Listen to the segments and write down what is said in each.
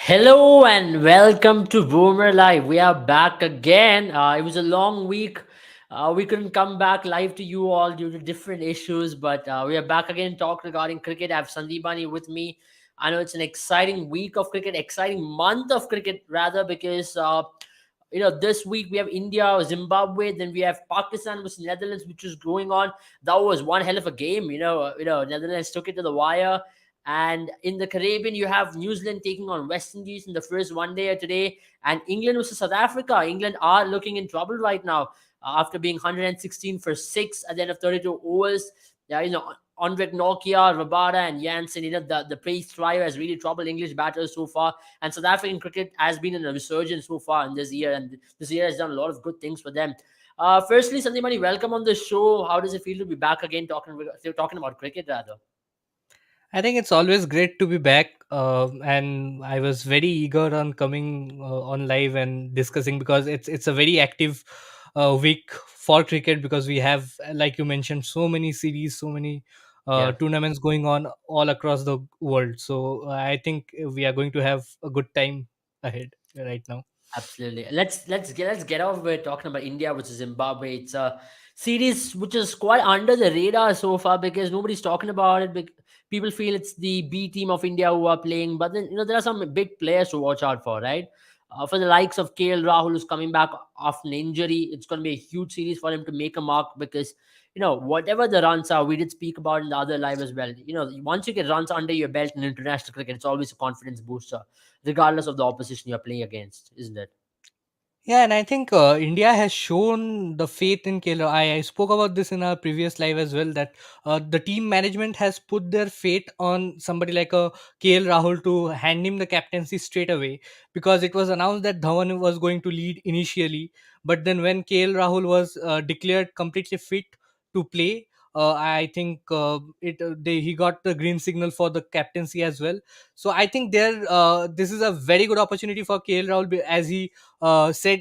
Hello and welcome to Boomer Live. We are back again. It was a long week. We couldn't come back live to you all due to different issues, but we are back again to talk regarding cricket. I have Sandeepani with me. I know it's an exciting week of cricket, exciting month of cricket rather, because this week we have India, Zimbabwe, then we have Pakistan versus Netherlands, which is going on. That was one hell of a game. Netherlands took it to the wire, and in the Caribbean, you have New Zealand taking on West Indies in the first one day today, and England versus South Africa. England are looking in trouble right now after being 116 for six at the end of 32 overs. Yeah, Andre Nokia, Rabada, and Jansen, the pace trio has really troubled English batters so far. And South African cricket has been in a resurgence so far in this year, and this year has done a lot of good things for them. Firstly, Sandeep Mani, welcome on the show. How does it feel to be back again talking about cricket rather? I think it's always great to be back, and I was very eager on coming on live and discussing because it's a very active week for cricket because we have, like you mentioned, so many series, so many Yeah. tournaments going on all across the world. So I think we are going to have a good time ahead right now. Absolutely. Let's get off with talking about India versus Zimbabwe. It's a series which is quite under the radar so far because nobody's talking about it. People feel it's the B team of India who are playing, but then there are some big players to watch out for, right? For the likes of KL Rahul, who's coming back after an injury, it's going to be a huge series for him to make a mark because whatever the runs are, we did speak about in the other live as well. Once you get runs under your belt in international cricket, it's always a confidence booster regardless of the opposition you're playing against, isn't it? Yeah, and I think India has shown the faith in KL. I spoke about this in our previous live as well that the team management has put their faith on somebody like a KL Rahul to hand him the captaincy straight away because it was announced that Dhawan was going to lead initially, but then when KL Rahul was declared completely fit to play, I think he got the green signal for the captaincy as well. So I think this is a very good opportunity for KL Rahul as he said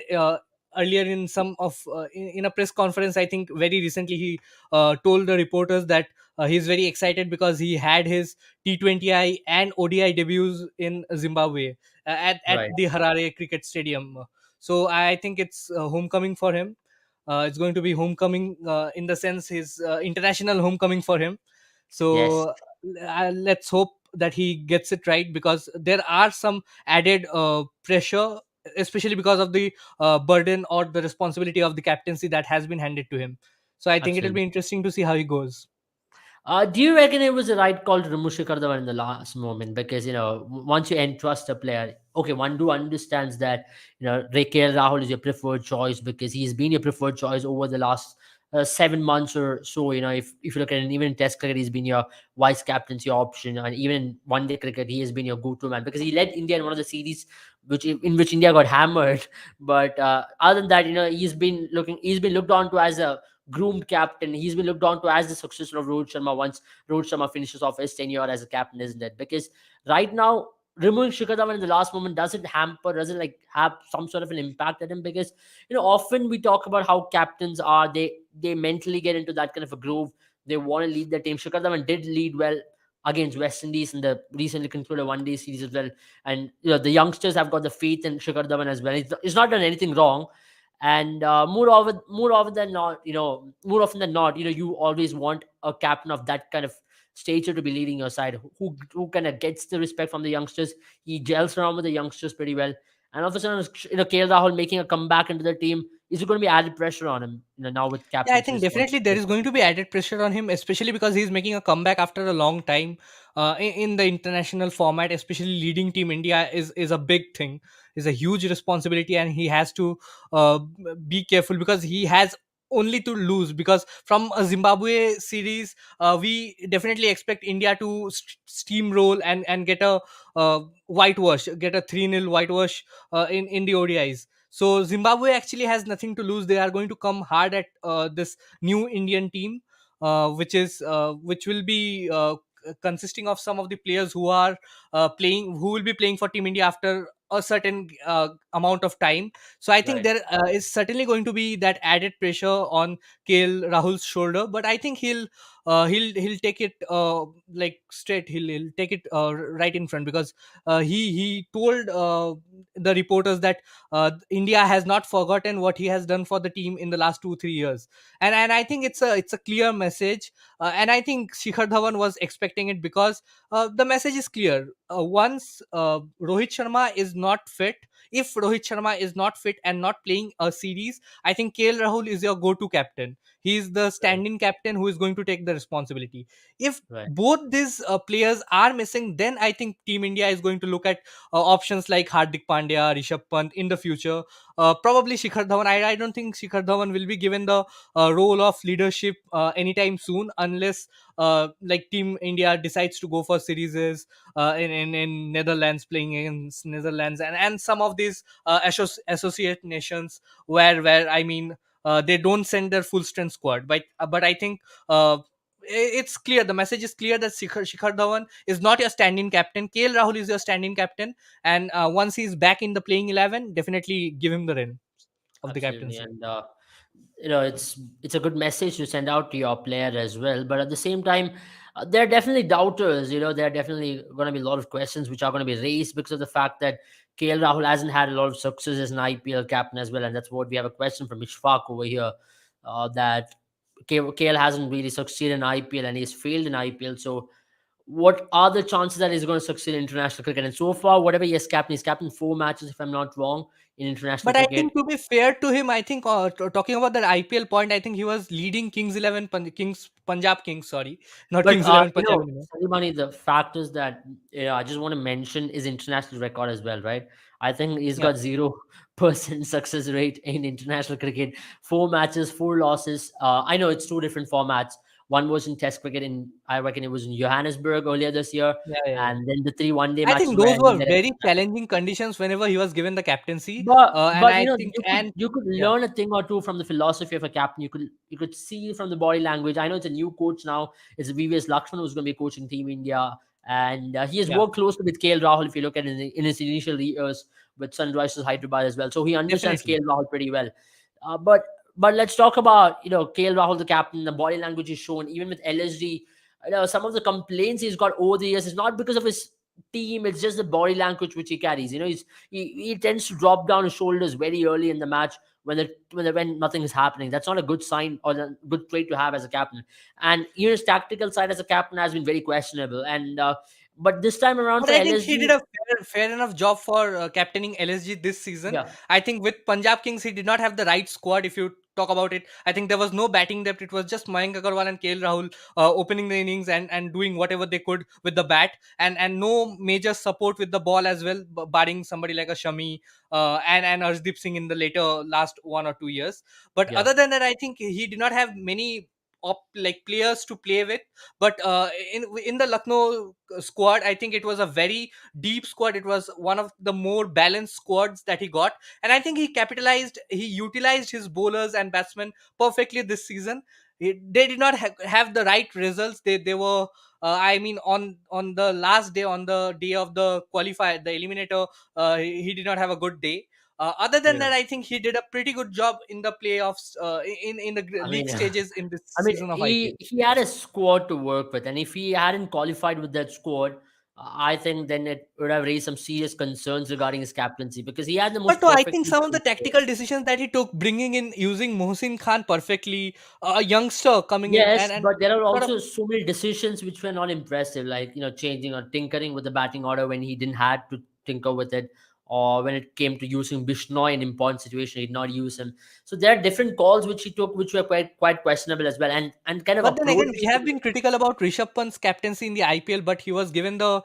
earlier in some of in a press conference. I think very recently he told the reporters that he's very excited because he had his T20I and ODI debuts in Zimbabwe at Right. the Harare Cricket Stadium. So I think it's homecoming for him. It's going to be homecoming in the sense his international homecoming for him. Yes. So let's hope that he gets it right because there are some added pressure, especially because of the burden or the responsibility of the captaincy that has been handed to him. So I think it'll Absolutely. be interesting to see how he goes. Do you reckon it was the right call to remove Shikhar Dhawan in the last moment? Because once you entrust a player, okay, one do understands that KL Rahul is your preferred choice because he's been your preferred choice over the last 7 months or so. If you look at it, even in Test cricket, he's been your vice captaincy option, and even in one day cricket, he has been your go-to man because he led India in one of the series in which India got hammered. But other than that, he's been looked on to as a groomed captain. He's been looked on to as the successor of Rohit Sharma once Rohit Sharma finishes off his tenure as a captain, isn't it? Because right now, removing Shikhar Dhawan in the last moment doesn't hamper, doesn't like have some sort of an impact at him because often we talk about how captains are they mentally get into that kind of a groove. They want to lead the team. Shikhar Dhawan did lead well against West Indies in the recently concluded one day series as well. And the youngsters have got the faith in Shikhar Dhawan as well. It's not done anything wrong, and more often than not, you always want a captain of that kind of stature to be leading your side, who kind of gets the respect from the youngsters. He gels around with the youngsters pretty well, and all of a sudden, KL Rahul making a comeback into the team is going to be added pressure on him. Now with Yeah, I captaincy think definitely there responsibility. is going to be added pressure on him, especially because he's making a comeback after a long time in the international format. Especially leading Team India is a big thing, is a huge responsibility, and he has to be careful because he has only to lose. Because from a Zimbabwe series, we definitely expect India to steamroll and get a whitewash, get a 3-0 whitewash in the ODIs. So Zimbabwe actually has nothing to lose. They are going to come hard at this new Indian team, which will be consisting of some of the players who will be playing for Team India after a certain amount of time. So I think Right. there is certainly going to be that added pressure on KL Rahul's shoulder, but I think he'll he'll take it like straight. He'll take it right in front, because he told the reporters that India has not forgotten what he has done for the team in the last 2 3 years. And I think it's a clear message, and I think Shikhar Dhawan was expecting it, because the message is clear. Once Rohit Sharma is not fit, if Rohit Sharma is not fit and not playing a series, I think KL Rahul is your go-to captain. He is the Right. stand-in captain who is going to take the responsibility. If Right. both these players are missing, then I think Team India is going to look at options like Hardik Pandya, Rishabh Pant in the future. Probably Shikhar Dhawan. I don't think Shikhar Dhawan will be given the role of leadership anytime soon, unless like Team India decides to go for series in Netherlands, playing against Netherlands, and some of these associate nations where I mean they don't send their full strength squad. But I think it's clear. The message is clear that Shikhar Dhawan is not your stand-in captain. KL Rahul is your stand-in captain, and once he's back in the playing 11, definitely give him the reign of the Absolutely. captaincy. And it's a good message to send out to your player as well. But at the same time, there are definitely doubters. There are definitely going to be a lot of questions which are going to be raised because of the fact that KL Rahul hasn't had a lot of success as an IPL captain as well. And that's what we have a question from Ishfaq over here, that KL hasn't really succeeded in IPL and he's failed in IPL. So what are the chances that he's going to succeed in international cricket? And so far, whatever he's captained 4 matches, if I'm not wrong, in international But I cricket. think, to be fair to him, I think talking about that IPL point, I think he was leading Kings Punjab Kings. Sorry, not But Kings 11 Punjab anymore. Salimani, the fact is that I just want to mention his international record as well, right? I think he's Yeah, got 0% success rate in international cricket. 4 matches, 4 losses. I know it's two different formats. One was in Test cricket, I reckon it was in Johannesburg earlier this year, yeah. and then the three one-day I matches think where those he were led very international. challenging conditions whenever he was given the captaincy. And But I think, and you could yeah, learn a thing or two from the philosophy of a captain. You could see from the body language. I know it's a new coach now. It's VVS Lakshman who's going to be coaching Team India, and he has yeah, worked closely with KL Rahul. If you look at it in his initial years with Sunrisers Hyderabad as well, so he understands definitely. KL Rahul pretty well. But let's talk about KL Rahul, the captain. The body language is shown even with LSG. Some of the complaints he's got over the years is not because of his team. It's just the body language which he carries. He tends to drop down his shoulders very early in the match when nothing is happening. That's not a good sign or a good trait to have as a captain. And his tactical side as a captain has been very questionable. And but this time around But for I think he did LSG, a fair enough job for captaining LSG this season. yeah, I think with Punjab Kings, he did not have the right squad. If you talk about it, I think there was no batting depth. It was just Mayank Agarwal and KL Rahul opening the innings and doing whatever they could with the bat, and no major support with the ball as well, barring somebody like a Shami and Arshdeep Singh in the later last 1 or 2 years. But yeah. other than that, I think he did not have many like players to play with. But in the Lucknow squad, I think it was a very deep squad. It was one of the more balanced squads that he got, and I think he utilized his bowlers and batsmen perfectly this season. They did not have the right results. They were I mean, on the last day, on the day of the qualifier, the eliminator, he did not have a good day. Other than Yeah. that, I think he did a pretty good job in the playoffs, in the I league mean, stages in this I mean, season of IPL. he had a squad to work with, and if he hadn't qualified with that squad, I think then it would have raised some serious concerns regarding his captaincy because he had the But most no, I perfect think team some of the to play. tactical decisions that he took, bringing in, using Mohsin Khan perfectly, a youngster coming in, Yes, and but there are sort of. also so many decisions which were not impressive, like changing or tinkering with the batting order when he didn't had to tinker with it, or when it came to using Bishnoi in important situation, he did not use him. So there are different calls which he took, which were quite questionable as well, and kind of But then again, approach. we have been critical about Rishabh Pant's captaincy in the IPL, but he was given the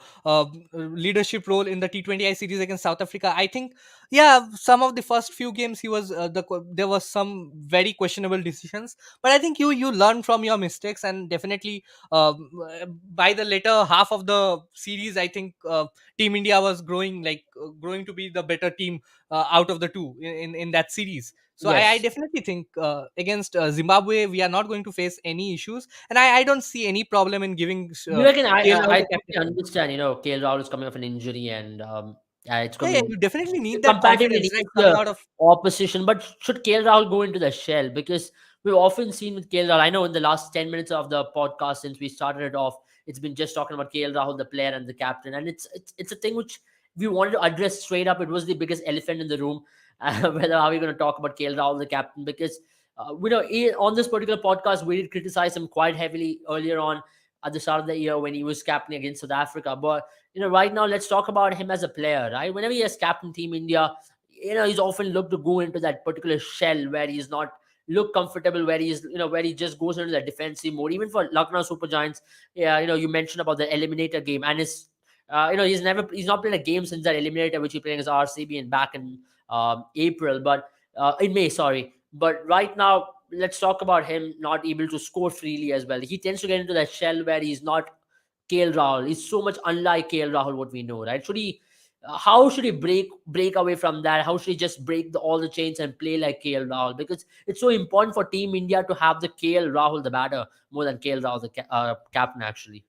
leadership role in the T20I series against South Africa. I think, yeah, some of the first few games he was there was some very questionable decisions, but I think you learn from your mistakes, and definitely by the later half of the series, I think Team India was growing to be the better team out of the two in that series. So I Yes. definitely think against Zimbabwe, we are not going to face any issues, and I don't see any problem in giving You reckon KL Rahul I the totally captaincy. understand, KL Rahul is coming off an injury and it's Yeah, going yeah, to you definitely be need that comparatively confidence, right? easier Coming out of. opposition. But should KL Rahul go into the shell? Because we've often seen with KL Rahul. I know in the last 10 minutes of the podcast since we started it off, it's been just talking about KL Rahul, the player and the captain, and it's a thing which we wanted to address straight up. It was the biggest elephant in the room. Whether are we going to talk about KL Rahul, the captain, because we know on this particular podcast we did criticize him quite heavily earlier on at the start of the year when he was captain against South Africa. But right now let's talk about him as a player. Right, whenever he has captain Team India, he's often looked to go into that particular shell where he's not look comfortable, where he's where he just goes into the defensive mode. Even for Lucknow Super Giants, yeah, you mentioned about the eliminator game, and his he's not played a game since that eliminator which he played against RCB and back in April, but in May, sorry. But right now, let's talk about him not able to score freely as well. He tends to get into that shell where he's not KL Rahul. He's so much unlike KL Rahul, what we know, right? Should he? How should he break away from that? How should he just break all the chains and play like KL Rahul? Because it's so important for Team India to have the KL Rahul, the batter, more than KL Rahul, the captain, actually.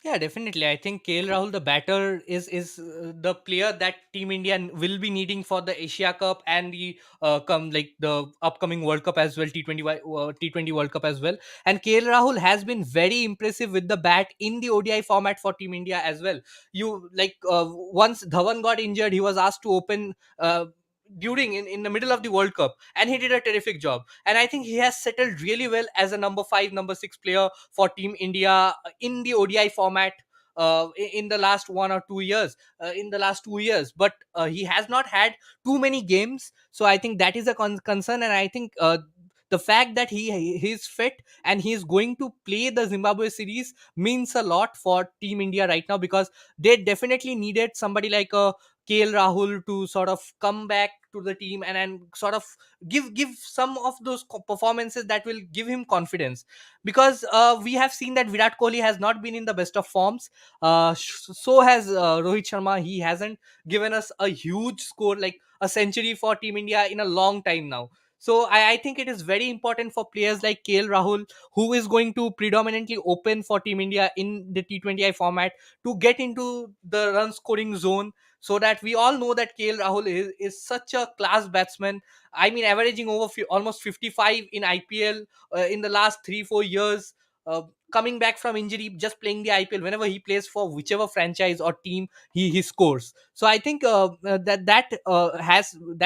Yeah, definitely. I think KL Rahul, the batter, is the player that Team India will be needing for the Asia Cup and the come like the upcoming World Cup as well, T20 World Cup as well. And KL Rahul has been very impressive with the bat in the ODI format for Team India as well. You like once Dhawan got injured, he was asked to open. During in the middle of the World Cup, and he did a terrific job, and I think he has settled really well as a number 5 number 6 player for Team India in the ODI format in the last 1 or 2 years, but he has not had too many games, so I think that is a concern. And I think the fact that he's fit and he's going to play the Zimbabwe series means a lot for Team India right now, because they definitely needed somebody like a KL Rahul to sort of come back to the team and sort of give some of those performances that will give him confidence, because we have seen that Virat Kohli has not been in the best of forms. So has Rohit Sharma. He hasn't given us a huge score like a century for Team India in a long time now. So I think it is very important for players like KL Rahul, who is going to predominantly open for Team India in the T20I format, to get into the run scoring zone, so that we all know that KL Rahul is such a class batsman. I mean, averaging over almost 55 in IPL in the last 3-4 years. Coming back from injury, just playing the IPL, whenever he plays for whichever franchise or team, he scores. So I think that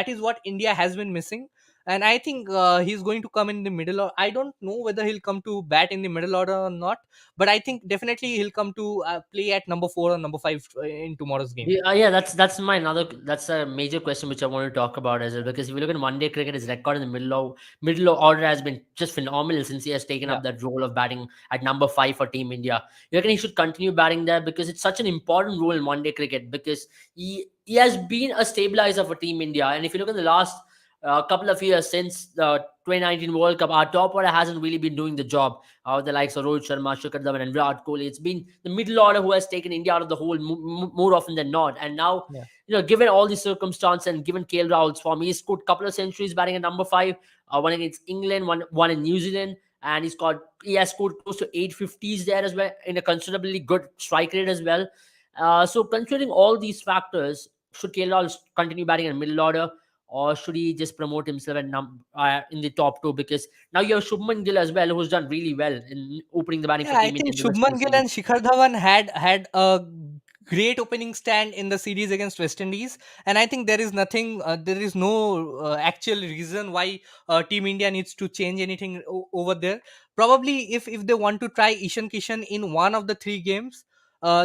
is what India has been missing. And I think he's going to come in the middle. Or I don't know whether he'll come to bat in the middle order or not, but I think definitely he'll come to play at number 4 or number 5 in tomorrow's game. Yeah, that's a major question which I want to talk about as well, because if you look at one day cricket, his record in the middle of order has been just phenomenal since he has taken Yeah. up that role of batting at number 5 for Team India. You reckon he should continue batting there, because it's such an important role in one day cricket, because he has been a stabilizer for Team India. And if you look at the last couple of years since the 2019 World Cup, our top order hasn't really been doing the job. The likes of Rohit Sharma, Shikhar Dhawan, and Virat Kohli. It's been the middle order who has taken India out of the hole more often than not. And now, Yeah. given all these circumstances and given KL Rahul's form, he's scored a couple of centuries batting at number 5, one against England, one in New Zealand. And he has scored close to 850s there as well, in a considerably good strike rate as well. So considering all these factors, should KL Rahul continue batting in middle order, or should he just promote himself in the top 2? Because now you have Shubman Gill as well, who's done really well in opening the batting Yeah, for I Team India think in the West Shubman Indies Gill series. and Shikhar Dhawan had a great opening stand in the series against West Indies, and I think there is no actual reason why Team India needs to change anything over there. Probably if they want to try Ishan Kishan in one of the 3 games,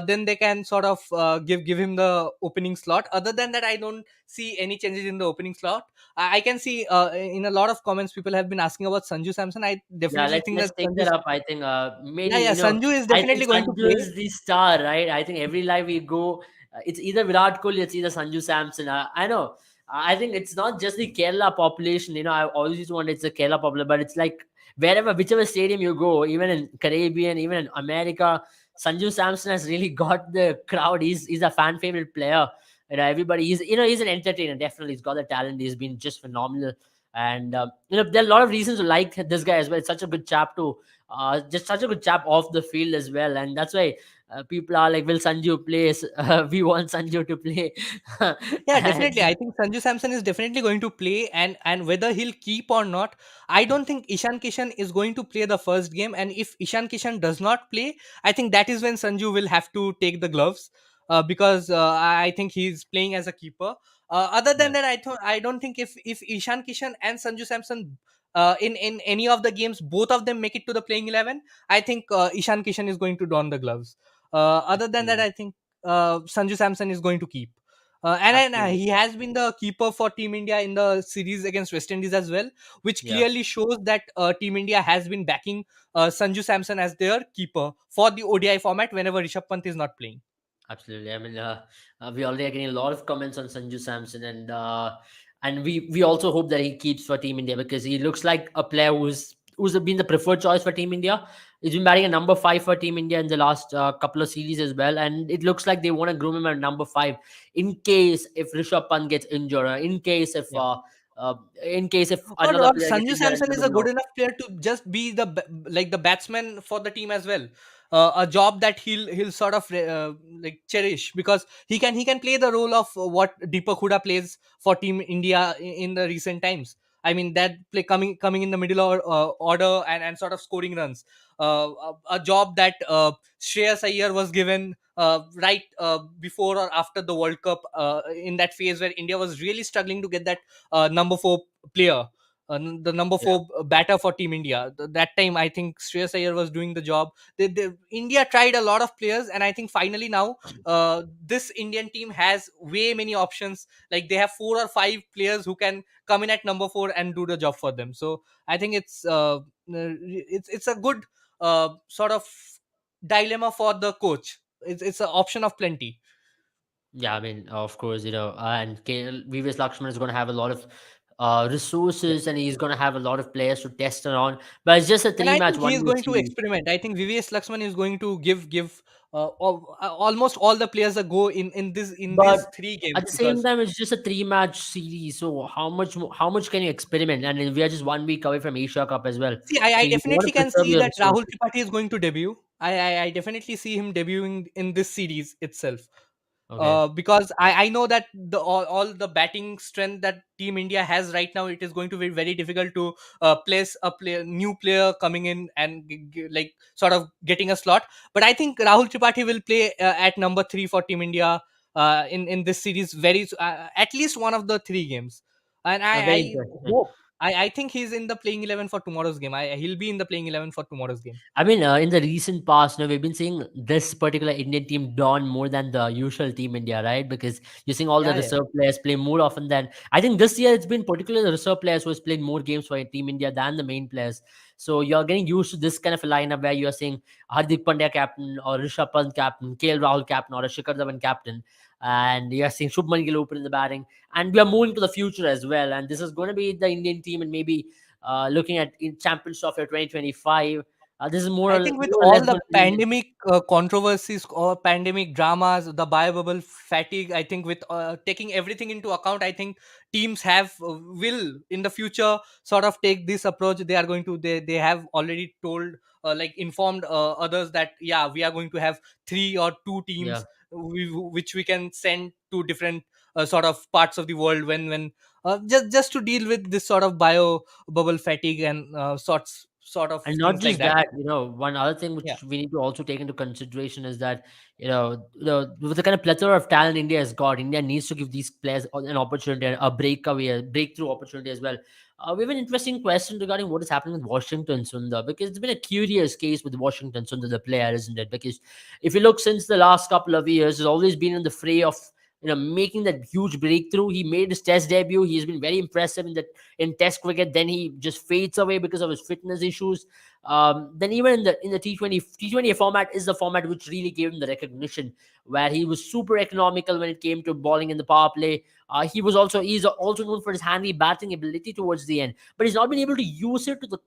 then they can sort of give him the opening slot. Other than that, I don't see any changes in the opening slot. I can see in a lot of comments people have been asking about Sanju Samson. I Yeah, definitely think let's that take Sanju. that up. I think Yeah, mainly, yeah. Sanju is I think definitely going to Sanju play. is the star, right? I think every live we go, it's either Virat Kohli, it's either Sanju Samson. I know. I think it's not just the Kerala population. I always used to want it's a Kerala population, but it's like whichever stadium you go, even in Caribbean, even in America, Sanju Samson has really got the crowd. He's a fan favorite player. Everybody. He's an entertainer. Definitely, he's got the talent. He's been just phenomenal. And there are a lot of reasons to like this guy as well. It's such a good chap to just such a good chap off the field as well. And that's why People are like, will Sanju play? We want Sanju to play. Yeah, definitely. And I think Sanju Samson is definitely going to play, and whether he'll keep or not, I don't think Ishan Kishan is going to play the first game. And if Ishan Kishan does not play, I think that is when Sanju will have to take the gloves, because I think he's playing as a keeper. Other than yeah, that, I don't think if Ishan Kishan and Sanju Samson, in any of the games, both of them make it to the playing 11, I think Ishan Kishan is going to don the gloves. Other than that, absolutely, I think Sanju Samson is going to keep. And absolutely, he has been the keeper for Team India in the series against West Indies as well, which yeah. clearly shows that Team India has been backing Sanju Samson as their keeper for the ODI format whenever Rishabh Pant is not playing. Absolutely. I mean, we already are getting a lot of comments on Sanju Samson, and we also hope that he keeps for Team India because he looks like a player who's been the preferred choice for Team India. He's been batting a number five for Team India in the last couple of series as well, and it looks like they want to groom him at number five in case if Rishabh Pant gets injured, or Yeah. uh, in case if another Or player gets Sanju injured in Samson the is a middle good of. enough player to just be like the batsman for the team as well. A job that he'll sort of like cherish, because he can play the role of what Deepak Huda plays for Team India in the recent times. I mean, that play coming in the middle order, and sort of scoring runs. A job that Shreyas Iyer was given right before or after the World Cup, in that phase where India was really struggling to get that number four player, the number Yeah. four batter for Team India. That time, I think Shreyas Iyer was doing the job. India tried a lot of players, and I think finally now this Indian team has way many options. Like they have 4 or 5 players who can come in at number four and do the job for them. So I think it's a good sort of dilemma for the coach. It's an option of plenty. Yeah, I mean, of course, and VVS Lakshman is going to have a lot of Yeah. resources, and he's going to have a lot of players to test around. But it's just a And three I match think he one is day going to series. experiment. I think VVS Lakshman is going to give almost all the players a go in But these 3 games, at the same because time, it's just a three-match series. So how much can you experiment? And then we are just 1 week away from Asia Cup as well. see, I So you want definitely to can preserve see your that Rahul resources. Tripathi is going to debut. I definitely see him debuting in this series itself. Okay. Because I know that all the batting strength that Team India has right now, it is going to be very difficult to place a new player coming in and like sort of getting a slot. But I think Rahul Tripathi will play at number 3 for Team India in this series, at least one of the 3 games. And Very I interesting. hope, I think he's in the playing 11 for tomorrow's game. He'll be in the playing 11 for tomorrow's game. I mean, in the recent past, we've been seeing this particular Indian team don more than the usual Team India, right? Because you're seeing all the Yeah, yeah. reserve players play more often than I think this year it's been particularly the reserve players who has played more games for Team India than the main players. So you're getting used to this kind of a lineup where you're seeing Hardik Pandya captain or Rishabh Pant captain, KL Rahul captain or a Shikhar Dhawan captain. And you're seeing Shubman Gill open in the batting. And we are moving to the future as well. And this is going to be the Indian team and maybe looking at in Champions Trophy 2025. This is I think with more or all less the going to be the Indian team. pandemic controversies or pandemic dramas, the bio fatigue, I think with taking everything into account, I think teams have will in the future sort of take this approach. They are going to they have already told like informed others that yeah, we are going to have 3 or 2 teams Yeah. which we can send to different sort of parts of the world when just to deal with this sort of bio bubble fatigue and sort of And not things like just that. that, one other thing Yeah. which we need to also take into consideration is that, with the kind of plethora of talent India has got, India needs to give these players an opportunity, a breakaway, a breakthrough opportunity as well. We have an interesting question regarding what is happening with Washington Sundar, because it's been a curious case with Washington Sundar, the player, isn't it? Because if you look since the last couple of years, he's always been in the fray of making that huge breakthrough. He made his test debut. He's been very impressive in test cricket. Then he just fades away because of his fitness issues. Then even in the T20 format is the format which really gave him the recognition, where he was super economical when it came to bowling in the power play. He's also known for his handy batting ability towards the end, but he's not been able to use it to the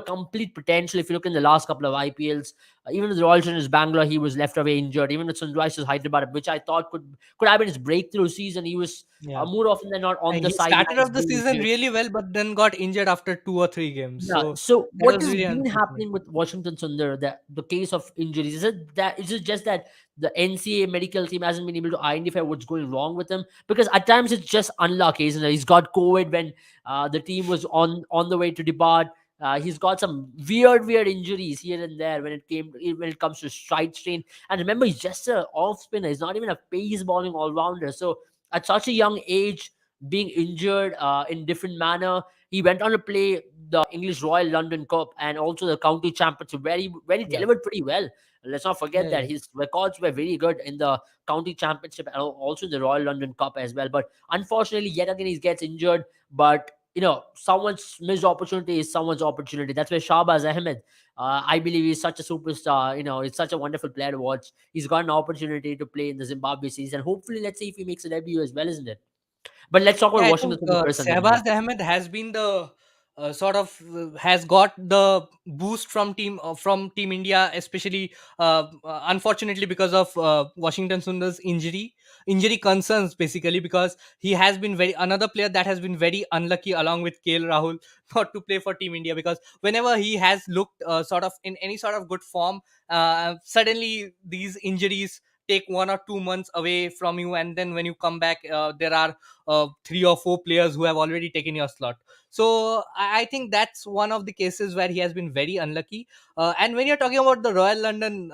complete potential. If you look in the last couple of IPLs, even with the Royal Challengers Bangalore, he was left away injured. Even with Sunrisers Hyderabad, which I thought could have been his breakthrough season, he was Yeah. more often than not on the He started sidelines off the being season injured. really well, but then got injured after 2 or 3 games. Yeah. So So that what was has really been unfortunate. happening with Washington Sundar? The case of injuries, is it just that the NCA medical team hasn't been able to identify what's going wrong with him? Because at times it's just unlucky, isn't it? He's got COVID when the team was on the way to depart. He's got some weird injuries here and there when it comes to stride strain. And remember, he's just a off spinner. He's not even a pace bowling all rounder. So at such a young age, being injured in different manner, he went on to play the English Royal London Cup and also the county championship, where he Yeah. delivered pretty well. Let's not forget Yeah, that yeah. his records were very good in the county championship and also in the Royal London Cup as well. But unfortunately, yet again, he gets injured. But someone's missed opportunity is someone's opportunity. That's where Shahbaz Ahmed, I believe, he's such a superstar. He's such a wonderful player to watch. He's got an opportunity to play in the Zimbabwe series, and hopefully, let's see if he makes a debut as well, isn't it? But let's talk about Yeah, I Washington think Sundar first, and then Shahbaz Ahmed has been the sort of has got the boost from Team India, especially unfortunately because of Washington Sundar's injury concerns, basically because he has been very another player that has been very unlucky along with KL Rahul not to play for Team India, because whenever he has looked sort of in any sort of good form, suddenly these injuries take 1 or 2 months away from you, and then when you come back, there are 3 or 4 players who have already taken your slot. So I think that's one of the cases where he has been very unlucky. And when you're talking about the Royal London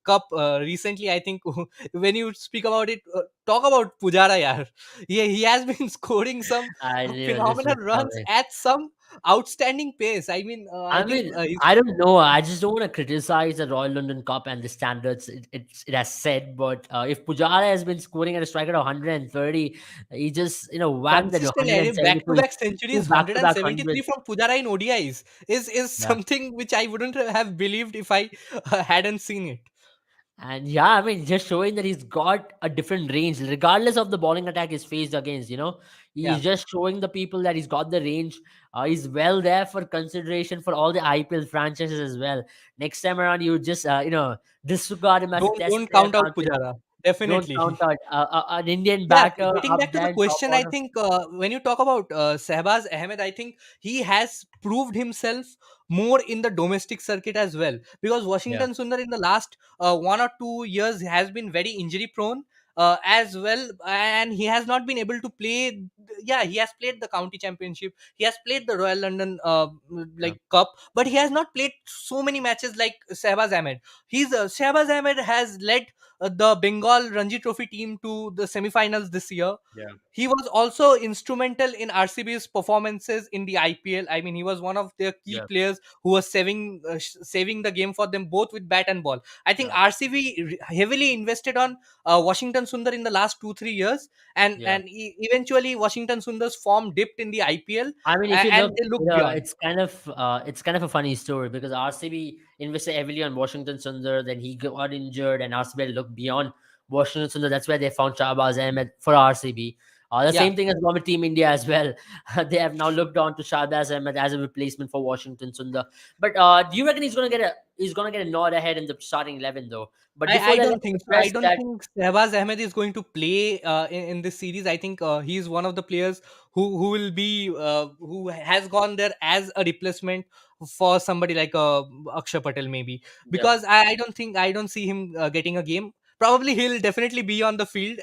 Cup recently, I think when you speak about it, talk about Pujara, yaar. He has been scoring some I knew this phenomenal was runs coming. at some outstanding pace. I mean, I I think mean, he's I don't know. I just don't want to criticize the Royal London Cup and the standards it has set. But if Pujara has been scoring at a strike rate of 130, he just whacked that consistently back to 172. back He's two centuries. back-to-back 173 hundreds. from Pujara in ODIs is Yeah. something which I wouldn't have believed if I hadn't seen it. And yeah, I mean, just showing that he's got a different range, regardless of the bowling attack he's faced against. Yeah. He's just showing the people that he's got the range. He's well there for consideration for all the IPL franchises as well. Next time around, you just disregard him as a test Don't player. count out Can't you? Pujara. Don't Definitely. count out an Indian Yeah, batter getting up back to the there in top question, I order. think when you talk about Shahbaz Ahmed, I think he has proved himself more in the domestic circuit as well. Because Yeah, Washington Sundar in the last 1 or 2 years has been very injury prone as well, and he has not been able to play. Yeah, he has played the county championship, he has played the Royal London yeah, like cup, but he has not played so many matches like Shahbaz Ahmed. Shahbaz Ahmed has led the Bengal Ranji Trophy team to the semi-finals this year. yeah, He was also instrumental in RCB's performances in the IPL. I mean, he was one of their key yeah, players who was saving the game for them both with bat and ball. I think yeah, RCB heavily invested on Washington Sundar in the last 2-3 years, and yeah. eventually Washington Sundar's form dipped in the IPL, I mean, if you and look, they looked beyond. it's kind of a funny story because RCB invested heavily on Washington Sundar, then he got injured, and RCB had to look beyond Washington Sundar. That's where they found Shahbaz Ahmed for RCB. The Yeah. same thing has gone with Team India as well. They have now looked on to Shahbaz Ahmed as a replacement for Washington Sundar. But do you reckon he's gonna get a nod ahead in the starting 11 though? But before I that, don't let's think so. I address don't that. think Shahbaz Ahmed is going to play in this series. I think he's one of the players who will be who has gone there as a replacement for somebody like Akshay Patel maybe, Yeah, because I don't see him getting a game. Probably he'll definitely be on the field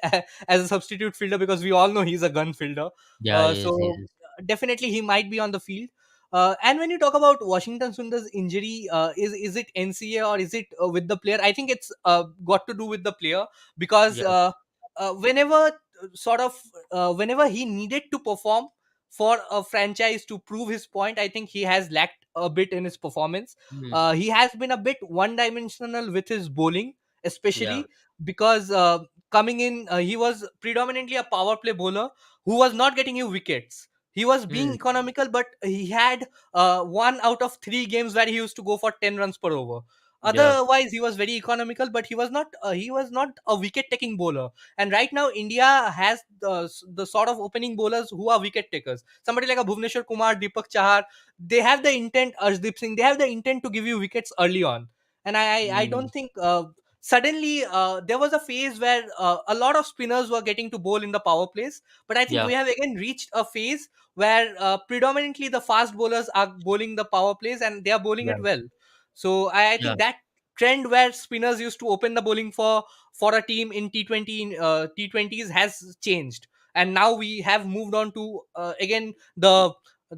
as a substitute fielder, because we all know he's a gun fielder. yeah, he is. He So is. definitely he might be on the field. And when you talk about Washington Sundar's injury, is it NCA or is it with the player? I think it's got to do with the player, because Yeah. whenever whenever he needed to perform for a franchise to prove his point, I think he has lacked a bit in his performance. Hmm. He has been a bit one-dimensional with his bowling, Yeah. especially because coming in, he was predominantly a power play bowler who was not getting you wickets. He was being Hmm. economical, but he had 1 out of 3 games where he used to go for 10 runs per over. Yeah, Otherwise, he was very economical, but he was not a wicket taking bowler. And right now, India has the sort of opening bowlers who are wicket takers. Somebody like a Bhuvneshwar Kumar, Deepak Chahar, they have the intent. Arshdeep Singh, they have the intent to give you wickets early on. And I mm, don't think suddenly there was a phase where a lot of spinners were getting to bowl in the power plays, but I think yeah, we have again reached a phase where predominantly the fast bowlers are bowling the power plays and they are bowling yeah, it well. So I yeah, think that trend where spinners used to open the bowling for a team in T20 T20s has changed, and now we have moved on to again the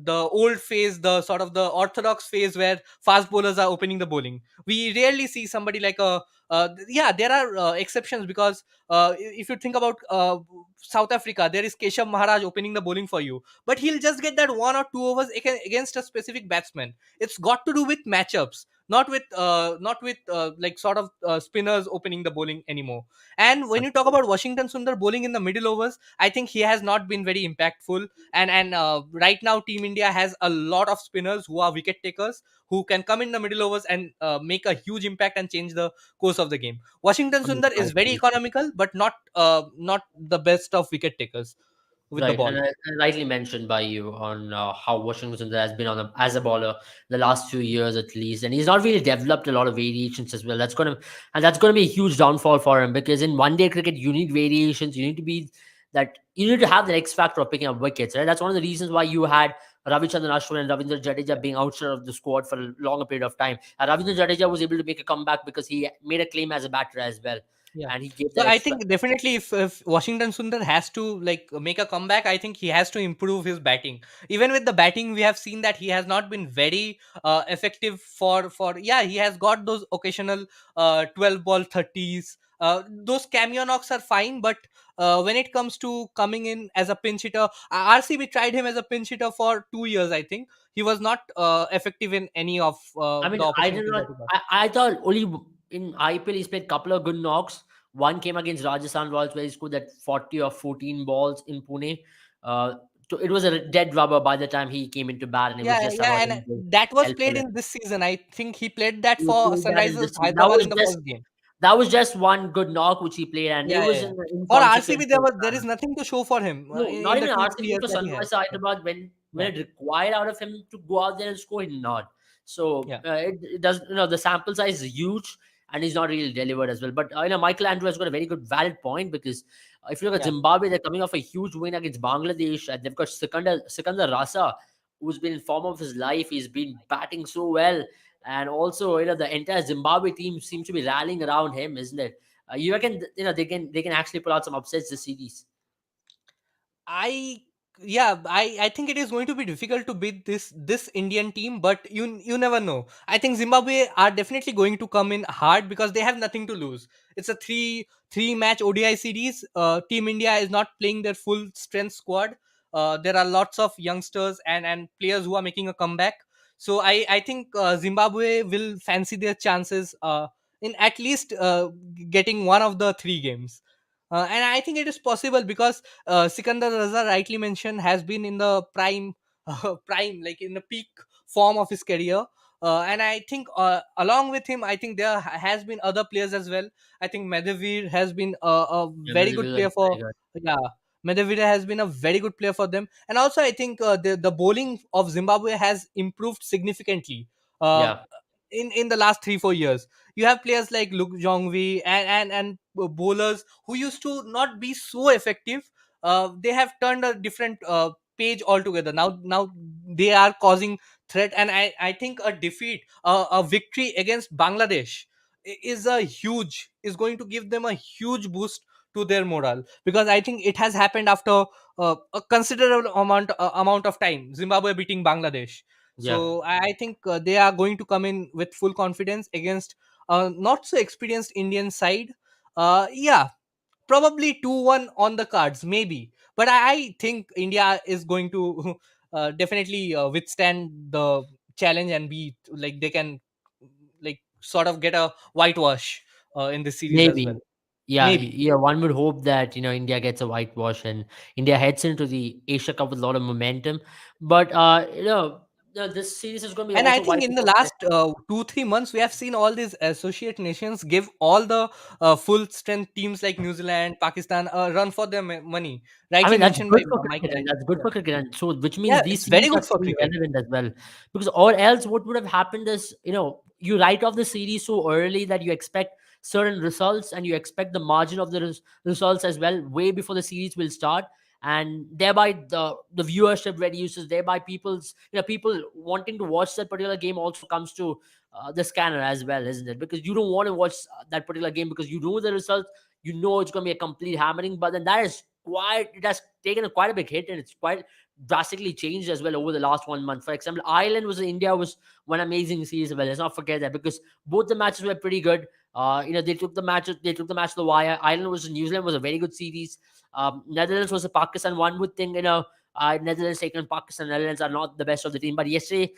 old phase, the sort of the orthodox phase where fast bowlers are opening the bowling. We rarely see somebody like a yeah, there are exceptions, because if you think about South Africa, there is Keshav Maharaj opening the bowling for you, but he'll just get that 1 or 2 overs against a specific batsman. It's got to do with matchups, not with like sort of spinners opening the bowling anymore. And when you talk about Washington Sundar bowling in the middle overs, I think he has not been very impactful. And right now, Team India has a lot of spinners who are wicket takers, who can come in the middle overs and make a huge impact and change the course of the game. Washington Sundar is very economical, but not the best of wicket takers with the right. ball. And rightly mentioned by you on how Washington Sundar has been as a bowler the last few years at least, and he's not really developed a lot of variations as well. That's gonna be a huge downfall for him, because in one day cricket you need variations. You need to have the X factor of picking up wickets. Right? That's one of the reasons why you had Ravichandran Ashwin and Ravindra Jadeja being outside of the squad for a longer period of time. And Ravindra Jadeja was able to make a comeback because he made a claim as a batter as well, Yeah. and he gave So that I extra. think definitely if Washington Sundar has to like make a comeback, I think he has to improve his batting. Even with the batting, we have seen that he has not been very effective for yeah, he has got those occasional 12 ball 30s. Those cameo knocks are fine, but when it comes to coming in as a pinch hitter, RCB tried him as a pinch hitter for 2 years. I think he was not effective in any of I the mean, I did opportunities that not. he got. I thought only in IPL he's played a couple of good knocks. One came against Rajasthan Royals where he scored that 40 or 14 balls in Pune. Uh, so it was a dead rubber by the time he came into bat, and it was Yeah, just yeah, about and him to that was help played Pune. in this season. I think he played that He for played that in Sunrisers this season. Hyderabad in the first game. That was just one good knock which he played, and it Yeah, yeah, was yeah. in an For RCB, inconsequential there manner. is nothing to show for him No, not in the even 2 3 RCB, years for that he has. Sunrisers Yeah, Hyderabad, when yeah, it required out of him to go out there and score, he did not. So yeah, it does. The sample size is huge, and he's not really delivered as well. But Michael Andrew has got a very good valid point, because if you look at yeah. Zimbabwe, they're coming off a huge win against Bangladesh, and they've got Sikandar Rasa, who's been in form of his life. He's been batting so well, and also the entire Zimbabwe team seems to be rallying around him, isn't it? You reckon they can actually pull out some upsets this series? I yeah, I think it is going to be difficult to beat this Indian team, but you never know. I think Zimbabwe are definitely going to come in hard because they have nothing to lose. It's a three match ODI series. Team India is not playing their full strength squad. There are lots of youngsters and players who are making a comeback. So I think Zimbabwe will fancy their chances in at least getting one of the three games. And I think it is possible because Sikandar Raza, rightly mentioned, has been in the prime, prime, like in the peak form of his career. And I think along with him, I think there has been other players as well. I think Medavir has been a Yeah, very good Mazembe was player for, very good. yeah. Medavir has been a very good player for them, and also I think the bowling of Zimbabwe has improved significantly. Uh, Yeah, in the last 3 4 years, you have players like Luke Jongvi and bowlers who used to not be so effective. They have turned a different page altogether. Now they are causing threat, and I think a defeat, a victory against Bangladesh is going to give them a huge boost to their morale, because I think it has happened after a considerable amount of time, Zimbabwe beating Bangladesh. yeah, So I think they are going to come in with full confidence against not so experienced Indian side. Yeah, probably 2-1 on the cards, maybe. But I think India is going to definitely withstand the challenge and be like they can like sort of get a whitewash in this series as well. maybe. Yeah, Maybe. yeah. One would hope that India gets a whitewash and India heads into the Asia Cup with a lot of momentum. But this series is going to be And I also think vital in the for last Messi. 2 3 months, we have seen all these associate nations give all the full strength teams like New Zealand, Pakistan a run for their money. I Rightly mean, that's mentioned by good for Michael. cricket, and that's good Yeah, for cricket, and so which means yeah, these it's very series are good for staying cricket. relevant as well. Because or else, what would have happened is, you write off the series so early that you expect certain results, and you expect the margin of the results as well way before the series will start, and thereby the viewership reduces. Thereby, people wanting to watch that particular game also comes to the scanner as well, isn't it? Because you don't want to watch that particular game because you know the results, you know it's going to be a complete hammering, but then that is quite it has taken a quite a big hit, and it's quite drastically changed as well over the last 1 month. For example, Ireland was India was one amazing series as well. Let's not forget that, because both the matches were pretty good. They took the match to the wire. Ireland was New Zealand was a very good series. Netherlands was a Pakistan. One would think, Netherlands taking on Pakistan. Netherlands are not the best of the team, but yesterday,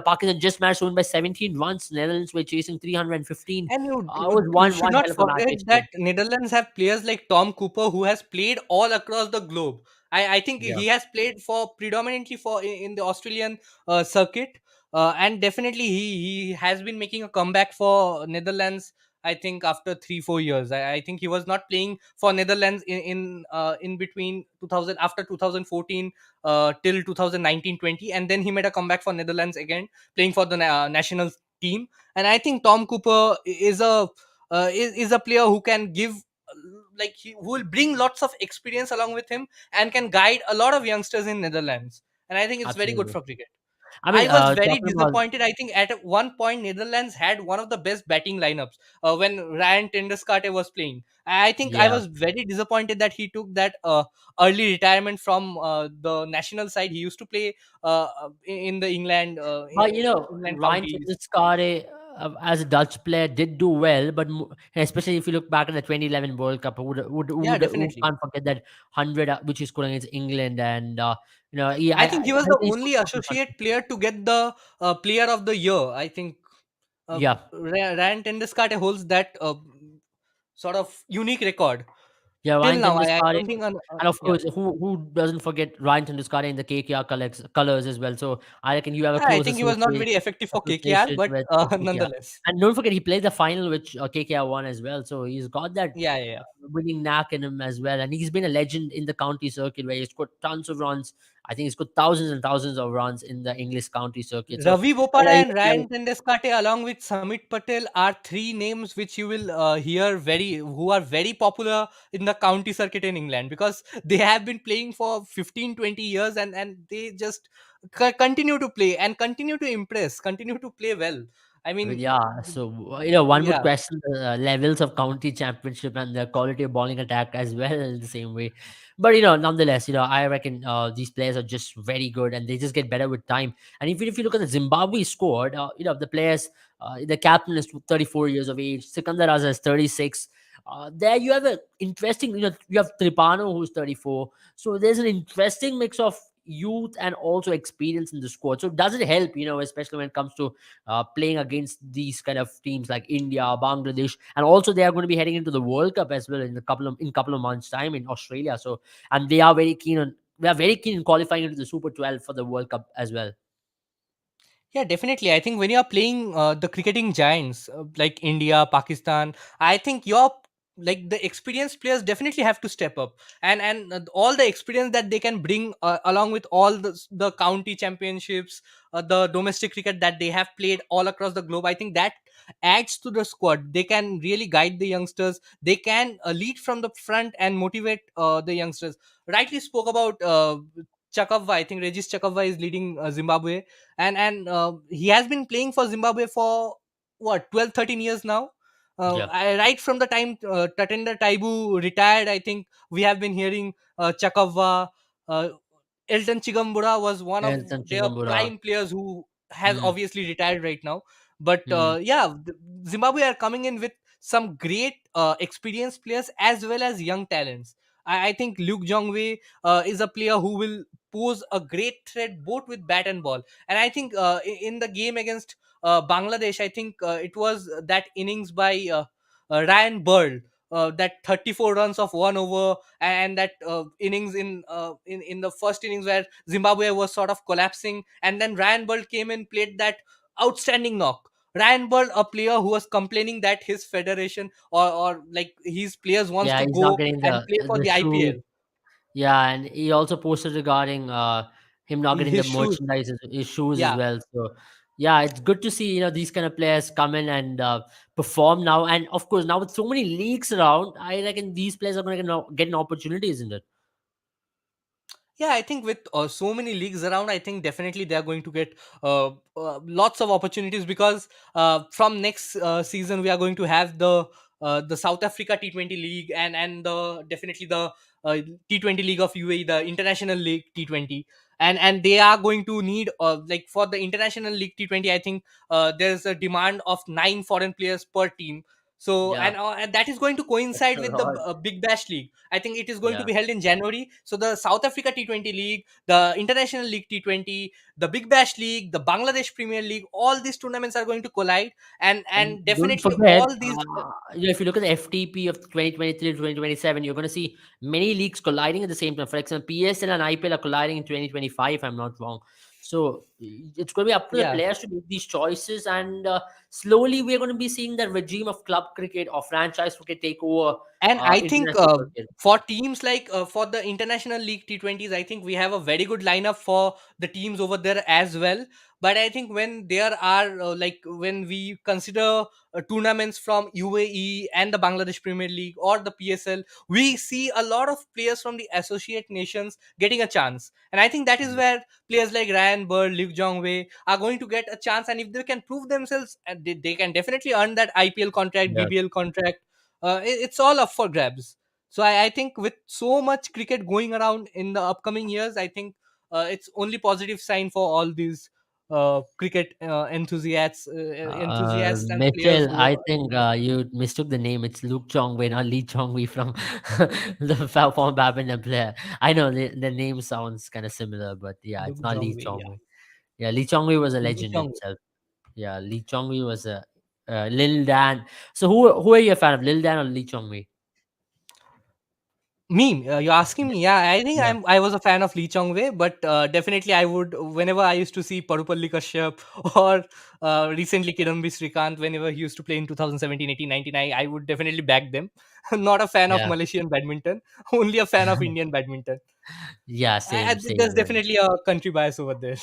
Pakistan just managed to win by 17 runs. Netherlands were chasing 315. And It was you one should one not hell of a match forget yesterday. that Netherlands have players like Tom Cooper, who has played all across the globe. I think Yeah, he has played for predominantly for in the Australian circuit, and definitely he has been making a comeback for Netherlands. I think after 3 4 years, I think he was not playing for Netherlands in between 2000 after 2014 till 2019-20, and then he made a comeback for Netherlands again, playing for the national team. And I think Tom Cooper is a player who can give who will bring lots of experience along with him and can guide a lot of youngsters in Netherlands. And I think it's very good absolutely. for cricket. I mean, I was very talking about disappointed. I think at one point Netherlands had one of the best batting lineups when Ryan Tenderskate was playing. I think I yeah, was very disappointed that he took that early retirement from the national side. He used to play in the England but England Ryan counties. Fitzcarraldo, as a Dutch player, did do well, but especially if you look back at the 2011 World Cup, Yeah, who definitely. can't forget that 100 which he scored against England, and I think he was I the think he scored only something associate player to get the Player of the Year. I think yeah. Ryan Tenderskate holds that sort of unique record Yeah, till Ryan now. I Tendulkar, don't think. and of Yeah, course, who doesn't forget Ryan Tendulkar in the KKR colors as well? So I reckon you have a I close think he was not very effective for KKR, association but with KKR. nonetheless. And don't forget, he played the final, which KKR won as well. So he's got that Yeah, yeah, yeah. winning knack in him as well. And he's been a legend in the county circuit where he's scored tons of runs. I think he's got thousands and thousands of runs in the English county circuit. So Ravi Bopara he and can Ryan Tendeskate, along with Samit Patel, are three names which you will hear who are very popular in the county circuit in England, because they have been playing for 15 20 years, and they just continue to play and continue to impress, continue to play well. I I mean, mean, yeah. So, one would yeah, question the levels of county championship and the quality of bowling attack as well in the same way. But, nonetheless, I reckon these players are just very good, and they just get better with time. And even if you look at the Zimbabwe squad, the players, the captain is 34 years of age, Sikandar Raza is 36. There you have a interesting, you have Tripano who's 34. So there's an interesting mix of youth and also experience in the squad. So does it help, especially when it comes to playing against these kind of teams like India, Bangladesh, and also they are going to be heading into the World Cup as well in couple of months' time in Australia. So, and they are very keen in qualifying into the Super 12 for the World Cup as well. yeah, definitely. I think when you are playing the cricketing giants like India, Pakistan, I think the experienced players definitely have to step up, and all the experience that they can bring along with all the county championships, the domestic cricket that they have played all across the globe. I think that adds to the squad. They can really guide the youngsters. They can lead from the front and motivate the youngsters. Rightly spoke about Chakavva. I think Regis Chakavva is leading Zimbabwe, and he has been playing for Zimbabwe for what 12 13 years now. Yeah, Right from the time Tatenda Taibu retired, I think we have been hearing Chakavva. uh, Elton Chigambura was one of Elton their Chingambura. prime players who has Mm, obviously retired right now. But mm. Zimbabwe are coming in with some great experienced players as well as young talents. I think Luke Jongwei is a player who will pose a great threat both with bat and ball. And I think in the game against Bangladesh, I think it was that innings by Ryan Bird. that 34 runs of 1 over, and that innings in the first innings where Zimbabwe was sort of collapsing, and then Ryan Bird came and played that outstanding knock. Ryan Bird, a player who was complaining that his federation or like his players wants Yeah, to he's not go getting and the play for the the IPL. shoes. Yeah, and he also posted regarding him not getting the His shoes, merchandise, his shoes as yeah. well. So yeah, it's good to see these kind of players come in and perform now. And of course, now with so many leagues around, I reckon these players are going to get an opportunity, isn't it? Yeah, I think with so many leagues around, I think definitely they are going to get lots of opportunities, because from next season we are going to have the South Africa T20 League, and the definitely the T20 League of UAE, the International League T20, and they are going to need like for the International League T20. I think there's a demand of 9 foreign players per team. So Yeah, and that is going to that's coincide a with the lot. Big Bash League. I think it is going to Yeah. be held in January. So the South Africa T20 League, the International League T20, the Big Bash League, the Bangladesh Premier League, all these tournaments are going to collide, And and don't definitely forget, all these. if you look at the FTP of 2023 to 2027, you're going to see many leagues colliding at the same time. For example, PSL and IPL are colliding in 2025, if I'm not wrong. So it's going to be up to the Yeah. players to make these choices. And slowly, we're going to be seeing the regime of club cricket or franchise cricket take over And I think international cricket. for teams like for the International League T20s, I think we have a very good lineup for the teams over there as well. But I think when there are like when we consider tournaments from UAE and the Bangladesh Premier League or the PSL, we see a lot of players from the associate nations getting a chance. And I think that is where players like Ryan Bird, Luke Jong Wei are going to get a chance. And if they can prove themselves, they can definitely earn that IPL contract, Yeah. BBL contract. It's all up for grabs. So I think with so much cricket going around in the upcoming years, I think it's only positive sign for all these cricket enthusiasts and players Mitchell, who I are think you mistook the name. It's Luke Chongwei, not Lee Chongwei from the former badminton player. I know the name sounds kind of similar, but yeah, it's Luke not Lee Jongwei. Yeah, Chongwei. Yeah, Lee Chongwei was a Lee legend Jongwei. himself. Yeah, Lee Chongwei was a Lil Dan. So who are you a fan of, Lil Dan or Lee Chongwei? Me, you're asking me? Yeah, I think Yeah, I was a fan of Lee Chong Wei, but definitely I would whenever I used to see Parupalli Kashyap or recently Kidambi Srikanth, whenever he used to play in 2017, 18, 19, I would definitely back them. Not a fan of yeah, Malaysian badminton, only a fan of Indian badminton. yeah. Same, There's same. definitely a country bias over there.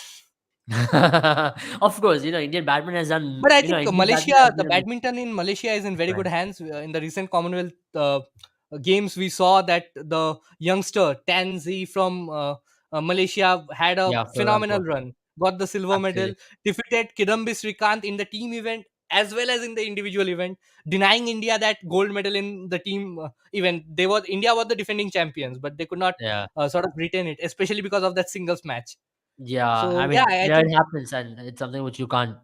Of course, Indian badminton has done. But I think Indian badminton has Malaysia, the been a big badminton in Malaysia is in very good brand. hands. In the recent Commonwealth games, we saw that the youngster Tanzi from Malaysia had a Yeah, Kuala phenomenal Lumpur. run, got the silver medal, Absolutely. defeated Kidambi Srikanth in the team event as well as in the individual event, denying India that gold medal in the team event. India were the defending champions, but they could not Yeah. sort of retain it, especially because of that singles match. Yeah, I So yeah, mean, I yeah, it think happens, and it's something which you can't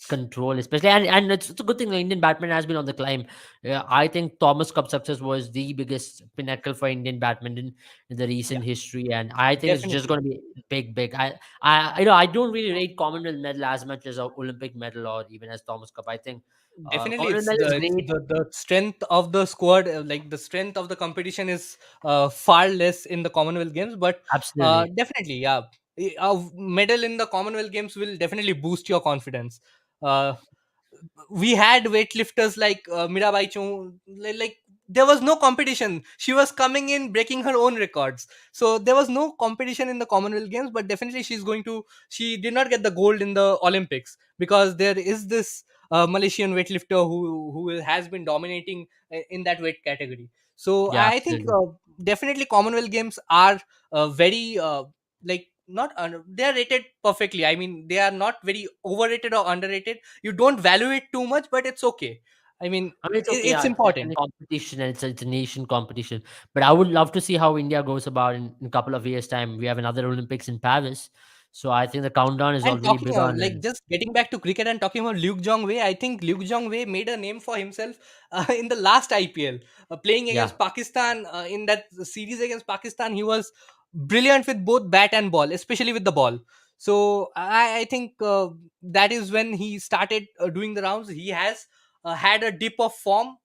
control, especially, and it's a good thing the Indian badminton has been on the climb. Yeah, I think Thomas Cup success was the biggest pinnacle for Indian badminton in the yeah, recent history, and I think it's just definitely. going to be big, big. I don't really rate Commonwealth medal as much as a Olympic medal or even as Thomas Cup. I think Definitely, Commonwealth medal is it's great. the strength of the squad, like the strength of the competition is far less in the Commonwealth Games, but Absolutely. definitely, yeah, a medal in the Commonwealth Games will definitely boost your confidence. Uh, we had weightlifters like Mirabai Chung, like there was no competition. She was coming in breaking her own records. So there was no competition in the Commonwealth Games, but definitely she did not get the gold in the Olympics because there is this Malaysian weightlifter who has been dominating in that weight category. So Yeah, I think absolutely. definitely Commonwealth Games are very like not they are rated perfectly. I mean, they are not very overrated or underrated. You don't value it too much, but it's okay. I mean, I mean, it's okay. it's Yeah, it's a important. competition and it's a nation competition. But I would love to see how India goes about in a couple of years' time. We have another Olympics in Paris. So I think the countdown is And already talking begun. like And just getting back to cricket and talking about Luke Jong Wei, I think Luke Jong Wei made a name for himself in the last IPL, playing yeah, against Pakistan in that series against Pakistan. He was brilliant with both bat and ball, especially with the ball. So I think that is when he started doing the rounds. He has had a dip of form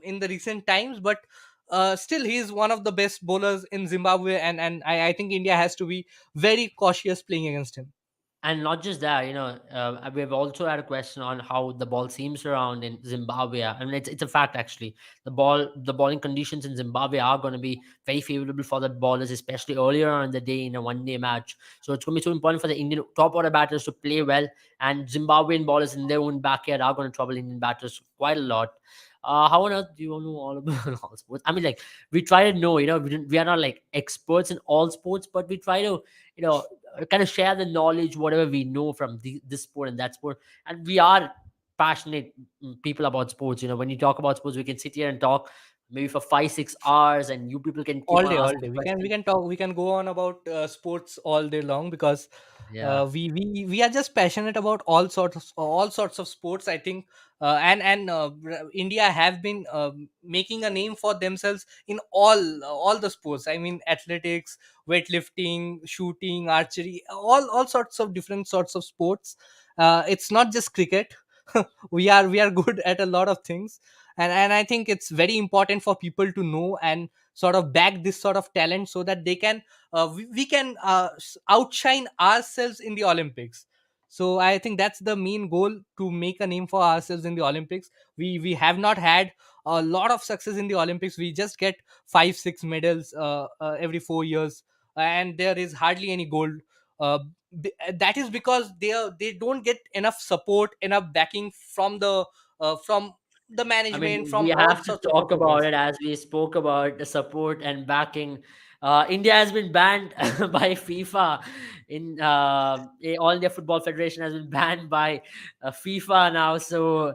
in the recent times, but still he is one of the best bowlers in Zimbabwe, and I think India has to be very cautious playing against him. And not just that, we've also had a question on how the ball seems around in Zimbabwe. I mean, it's a fact actually. The balling conditions in Zimbabwe are going to be very favorable for the ballers, especially earlier on in the day in a one-day match. So it's going to be so important for the Indian top order batters to play well, and Zimbabwean ballers in their own backyard are going to trouble Indian batters quite a lot. How on earth do you know all about all sports? I mean, like we try to know, we are not like experts in all sports, but we try to, you know, kind of share the knowledge, whatever we know from this sport and that sport. And we are passionate people about sports. When you talk about sports, we can sit here and talk maybe for 5 6 hours, and you people can keep All on day, all asking day. We questions. can talk. We can go on about sports all day long, because Yeah. we are just passionate about all sorts of sports. I think, India have been making a name for themselves in all the sports. I mean, athletics, weightlifting, shooting, archery, all sorts of different sorts of sports. It's not just cricket. We are good at a lot of things, and I think it's very important for people to know and sort of back this sort of talent, so that they can we can outshine ourselves in the Olympics. So I think that's the main goal, to make a name for ourselves in the Olympics. We have not had a lot of success in the Olympics. We just get 5 6 medals every 4 years, and there is hardly any gold. That is because they don't get enough support, enough backing from the I mean, management, from we all have to sorts of talk about supporters. it as we spoke about the support and backing. India has been banned by FIFA. All India Football Federation has been banned by FIFA now. So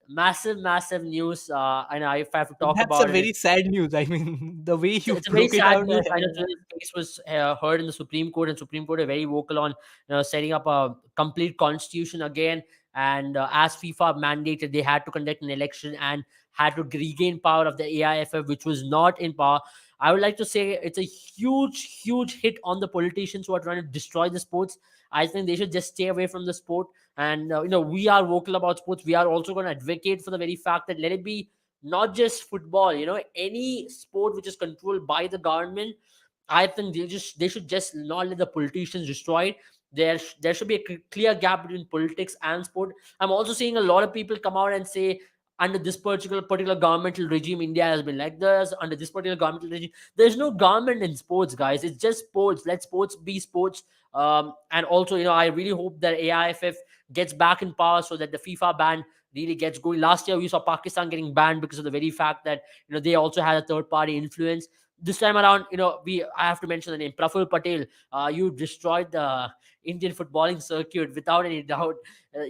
massive, massive news. I know if I have to talk That's a about it. very sad news. I mean, the way you It's a very broke it sad out. news. I know this case was heard in the Supreme Court, and Supreme Court are very vocal on setting up a complete constitution again. And as FIFA mandated, they had to conduct an election and had to regain power of the AIFF, which was not in power. I would like to say it's a huge, huge hit on the politicians who are trying to destroy the sports. I think they should just stay away from the sport. And we are vocal about sports. We are also going to advocate for the very fact that let it be not just football, any sport which is controlled by the government. I think they should just not let the politicians destroy it. There should be a clear gap between politics and sport. I'm also seeing a lot of people come out and say under this particular governmental regime, India has been like this. Under this particular governmental regime, there's no government in sports, guys. It's just sports. Let sports be sports. And also, I really hope that AIFF gets back in power so that the FIFA ban really gets going. Last year, we saw Pakistan getting banned because of the very fact that they also had a third party influence. This time around, I have to mention the name Praful Patel. You destroyed the Indian footballing circuit without any doubt.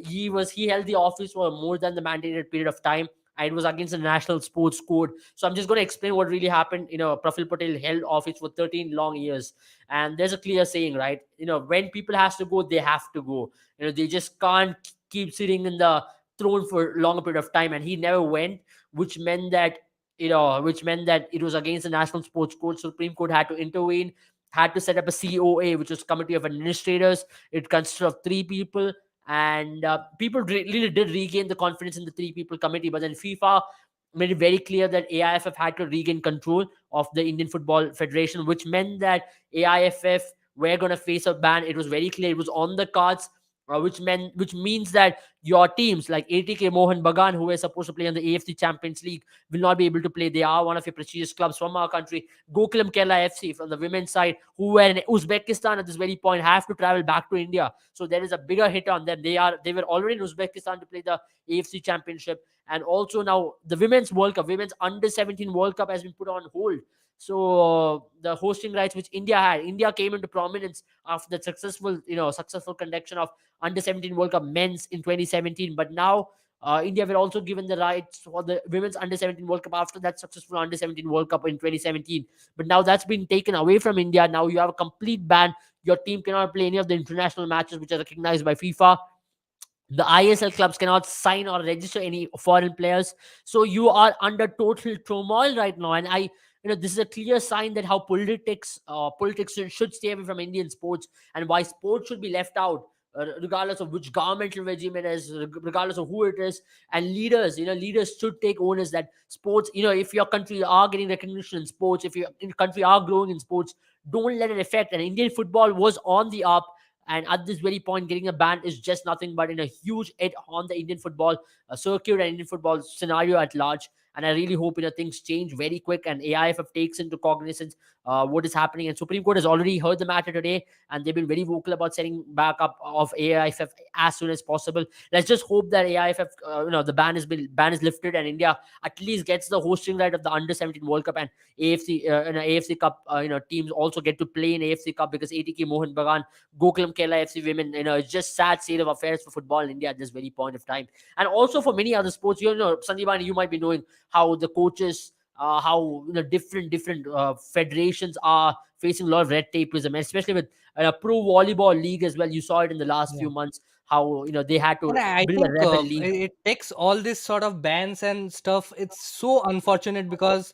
He held the office for more than the mandated period of time. And it was against the national sports code. So I'm just going to explain what really happened. Praful Patel held office for 13 long years, and there's a clear saying, right? When people has to go, they have to go. They just can't keep sitting in the throne for a longer period of time, and he never went, which meant that it was against the national sports code. Supreme Court had to intervene, had to set up a COA, which was Committee of Administrators. It consisted of three people, and people really did regain the confidence in the three people committee. But then FIFA made it very clear that AIFF had to regain control of the Indian Football Federation, which meant that AIFF were going to face a ban. It was very clear, it was on the cards. Which means that your teams like ATK Mohan Bagan, who were supposed to play in the AFC Champions League, will not be able to play. They are one of your prestigious clubs from our country. Gokulam Kerala FC from the women's side, who were in Uzbekistan at this very point, have to travel back to India. So there is a bigger hit on them. They were already in Uzbekistan to play the AFC Championship, and also now the women's World Cup, women's under 17 World Cup has been put on hold. So the hosting rights which India came into prominence after the successful conduction of under 17 World Cup men's in 2017. But now India were also given the rights for the women's under 17 World Cup after that successful under 17 World Cup in 2017. But now that's been taken away from India. Now you have a complete ban. Your team cannot play any of the international matches which are recognized by FIFA. The ISL clubs cannot sign or register any foreign players. So you are under total turmoil right now. And this is a clear sign that how politics should stay away from Indian sports, and why sports should be left out. regardless of which governmental regime it is, regardless of who it is. And leaders, leaders should take onus that sports, if your country are getting recognition in sports, if your country are growing in sports, don't let it affect. And Indian football was on the up, and at this very point, getting a ban is just nothing but in a huge hit on the Indian football circuit and Indian football scenario at large. And I really hope things change very quick, and AIFF takes into cognizance what is happening. And Supreme Court has already heard the matter today, and they've been very vocal about setting back up of AIFF as soon as possible. Let's just hope that AIFF, the ban is lifted, and India at least gets the hosting right of the Under 17 World Cup, and AFC Cup. Teams also get to play in AFC Cup, because ATK Mohan Bagan, Gokulam Kerala FC women, it's just sad state of affairs for football in India at this very point of time, and also for many other sports. Sandeep, you might be knowing how the coaches, how different federations are facing a lot of red tapeism, especially with pro volleyball league as well. You saw it in the last Yeah. few months, how they had And to I build a think rebel league. it takes all this sort of bans and stuff. It's so unfortunate because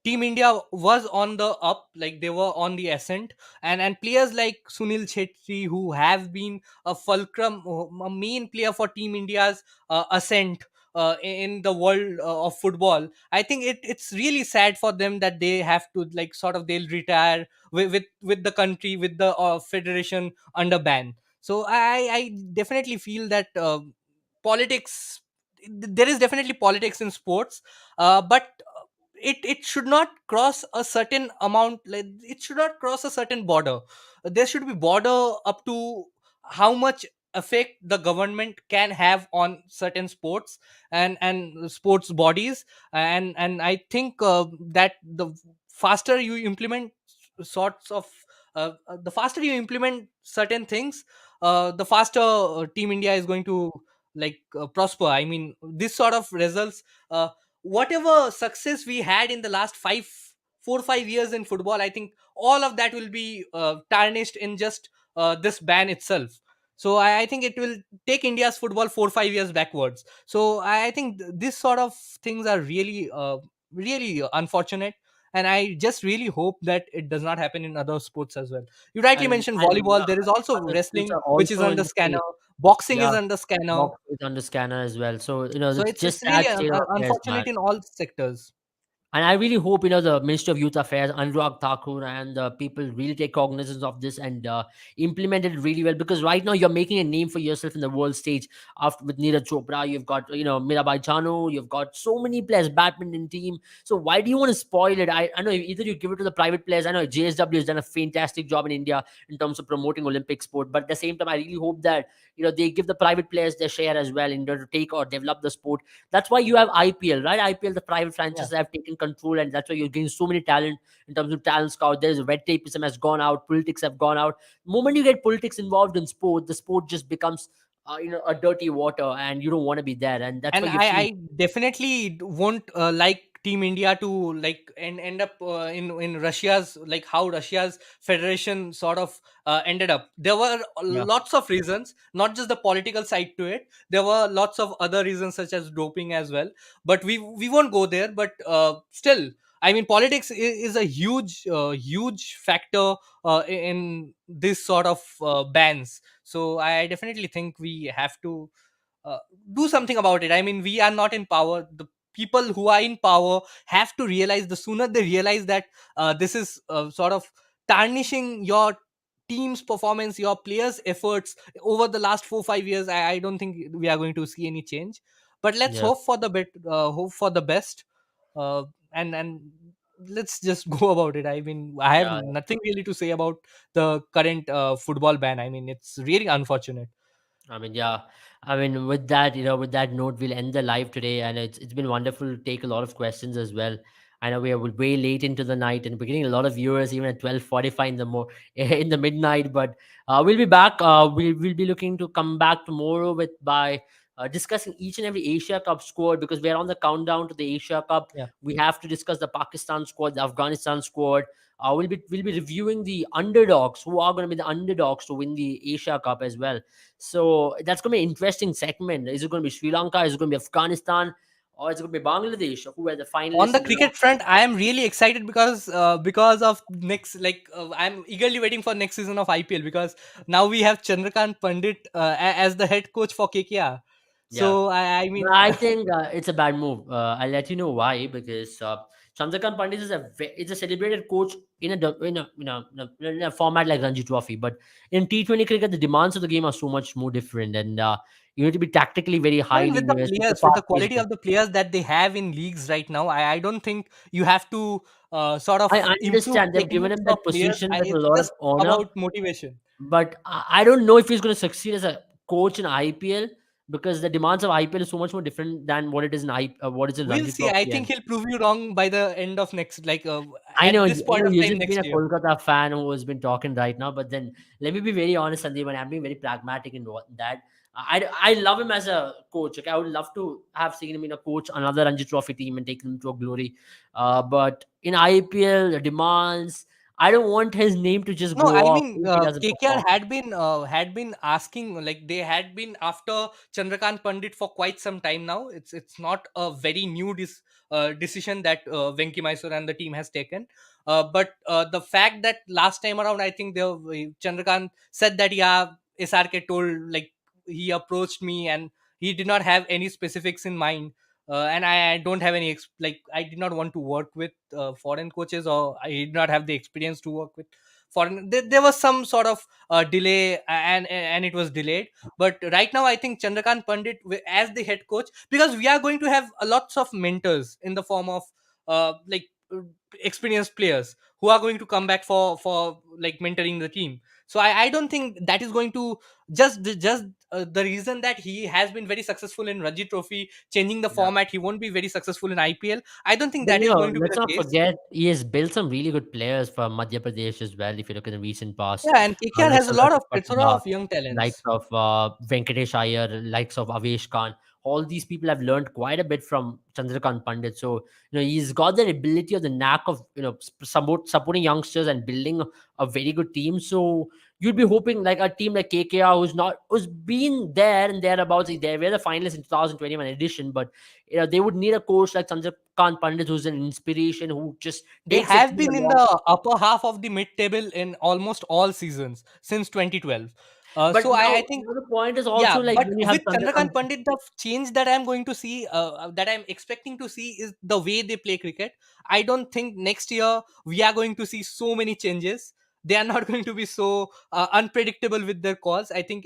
Team India was on the up, like they were on the ascent, and players like Sunil Chetri, who have been a fulcrum, a main player for Team India's ascent. In the world of football, I think it's really sad for them that they have to, like, sort of, they'll retire with the country, with the federation under ban. So I definitely feel that politics, there is definitely politics in sports, but it should not cross a certain amount, like it should not cross a certain border. There should be border up to how much effect the government can have on certain sports and sports bodies. And I think that the faster you implement sorts of the faster you implement certain things, the faster Team India is going to, like, prosper. I mean, this sort of results, whatever success we had in the last 4 or 5 years in football, I think all of that will be tarnished in just this ban itself. So I think it will take India's football 4 or 5 years backwards. So I think this sort of things are really unfortunate, and I just really hope that it does not happen in other sports as well. You rightly mentioned And volleyball. There is also other sports wrestling, are which is also under in the scanner. same. Boxing is Yeah, under scanner. box is under scanner as well. So So it's it's just really sad state of affairs, man. unfortunate in all sectors. And I really hope the Ministry of Youth Affairs, Anurag Thakur, and people really take cognizance of this and implement it really well. Because right now you're making a name for yourself in the world stage. After with Neeraj Chopra, you've got Mirabai Chanu, you've got so many players, badminton team. So why do you want to spoil it? I know either you give it to the private players. I know JSW has done a fantastic job in India in terms of promoting Olympic sport, but at the same time, I really hope that they give the private players their share as well in order to take or develop the sport. That's why you have IPL, right? IPL, the private Yeah. franchises have taken control, and that's why you're getting so many talent in terms of talent scout. There's red tapeism has gone out, politics have gone out. The moment you get politics involved in sport, the sport just becomes a dirty water, and you don't want to be there. And that's And why you've seen. I definitely won't like Team India to, like, end up in Russia's, like how Russia's federation sort of ended up. There were Yeah, lots of reasons, not just the political side to it. There were lots of other reasons such as doping as well. But we won't go there. But still, I mean, politics is a huge factor in this sort of bans. So I definitely think we have to uh, do something about it. I mean, we are not in power. The people who are in power have to realize, the sooner they realize that this is sort of tarnishing your team's performance, your players' efforts over the last 4 or 5 years, I don't think we are going to see any change. But let's yeah, hope for the hope for the best, uh, and let's just go about it. I mean, I have yeah. nothing really to say about the current football ban. I mean, it's really unfortunate. I mean, yeah. I mean, with that, with that note, we'll end the live today, and it's been wonderful to take a lot of questions as well. I know we are way late into the night, and we're getting a lot of viewers even at 12:45 in the in the midnight. But we'll be back. We'll be looking to come back tomorrow with by discussing each and every Asia Cup squad, because we're on the countdown to the Asia Cup. Yeah. We have to discuss the Pakistan squad, the Afghanistan squad. We'll be reviewing the underdogs, who are going to be the underdogs to win the Asia Cup as well. So that's going to be an interesting segment. Is it going to be Sri Lanka? Is it going to be Afghanistan? or it's going to be Bangladesh, who are the On finalists the in the last. cricket front, I am really excited because of next, I'm eagerly waiting for next season of IPL, because now we have Chandrakant Pandit as the head coach for KKR. Yeah. So I But mean, I think it's a bad move. I'll let you know why, because Chandrakant Pandit is it's a celebrated coach in a format like Ranji Trophy. But in T20 cricket, the demands of the game are so much more different, and you need to be tactically very I mean, highly with the nuanced. It's a players, with the fast-paced quality game. of the players that they have in leagues right now, I don't think you have to sort I of improve understand they've given techniques him of that players. position with a It's lot of just honor, about motivation. but I don't know if he's going to succeed as a coach in IPL, because the demands of IPL is so much more different than what it is in what is in We'll Ranji see. I Trophy. think And he'll prove you wrong by the end of next, I know, at this point of you've time just been next a year. Kolkata fan who has been talking right now, but then let me be very honest, Sandeep, and I'm being very pragmatic in that. I love him as a coach. Okay, I would love to have seen him in a coach another Ranji Trophy team and take them to a glory. But in IPL, the demands, I don't want his name to just No, go I off mean, if he doesn't KKR perform. had been asking, like they had been after Chandrakant Pandit for quite some time now. It's not a very new decision that Venki Mysore and the team has taken. But the fact that last time around, I think Chandrakant said that, yeah, SRK told, like, he approached me and he did not have any specifics in mind. And I don't have any I did not want to work with foreign coaches, or I did not have the experience to work with foreign. There was some sort of delay, and it was delayed. But right now I think Chandrakant Pandit as the head coach, because we are going to have lots of mentors in the form of uh, like uh, experienced players who are going to come back for like mentoring the team. So I don't think that is going to just the reason that he has been very successful in Ranji Trophy, changing the Yeah. format, he won't be very successful in IPL. I don't think But that is going to be let's the not case. forget he has built some really good players for Madhya Pradesh as well. If you look at the recent past, Yeah, and KKR likes has a of lot Rajat of plethora Patida, of young likes talents. of Venkatesh Iyer, likes of Avesh Khan, all these people have learned quite a bit from Chandrakant Pandit. So he's got that ability or the knack of supporting youngsters and building a very good team. So you'd be hoping like a team like KKR, who's been there and thereabouts. They were the finalists in 2021 edition, but they would need a coach like Chandrakant Pandit, who's an inspiration, who just They takes the have team been in along. the upper half of the mid table in almost all seasons since 2012. But I now, think, the point is yeah, also like but when you have with Chandrakant Chandrakant. Pandit, the change that I'm going to see, that I'm expecting to see, is the way they play cricket. I don't think next year we are going to see so many changes. They are not going to be so unpredictable with their calls. I think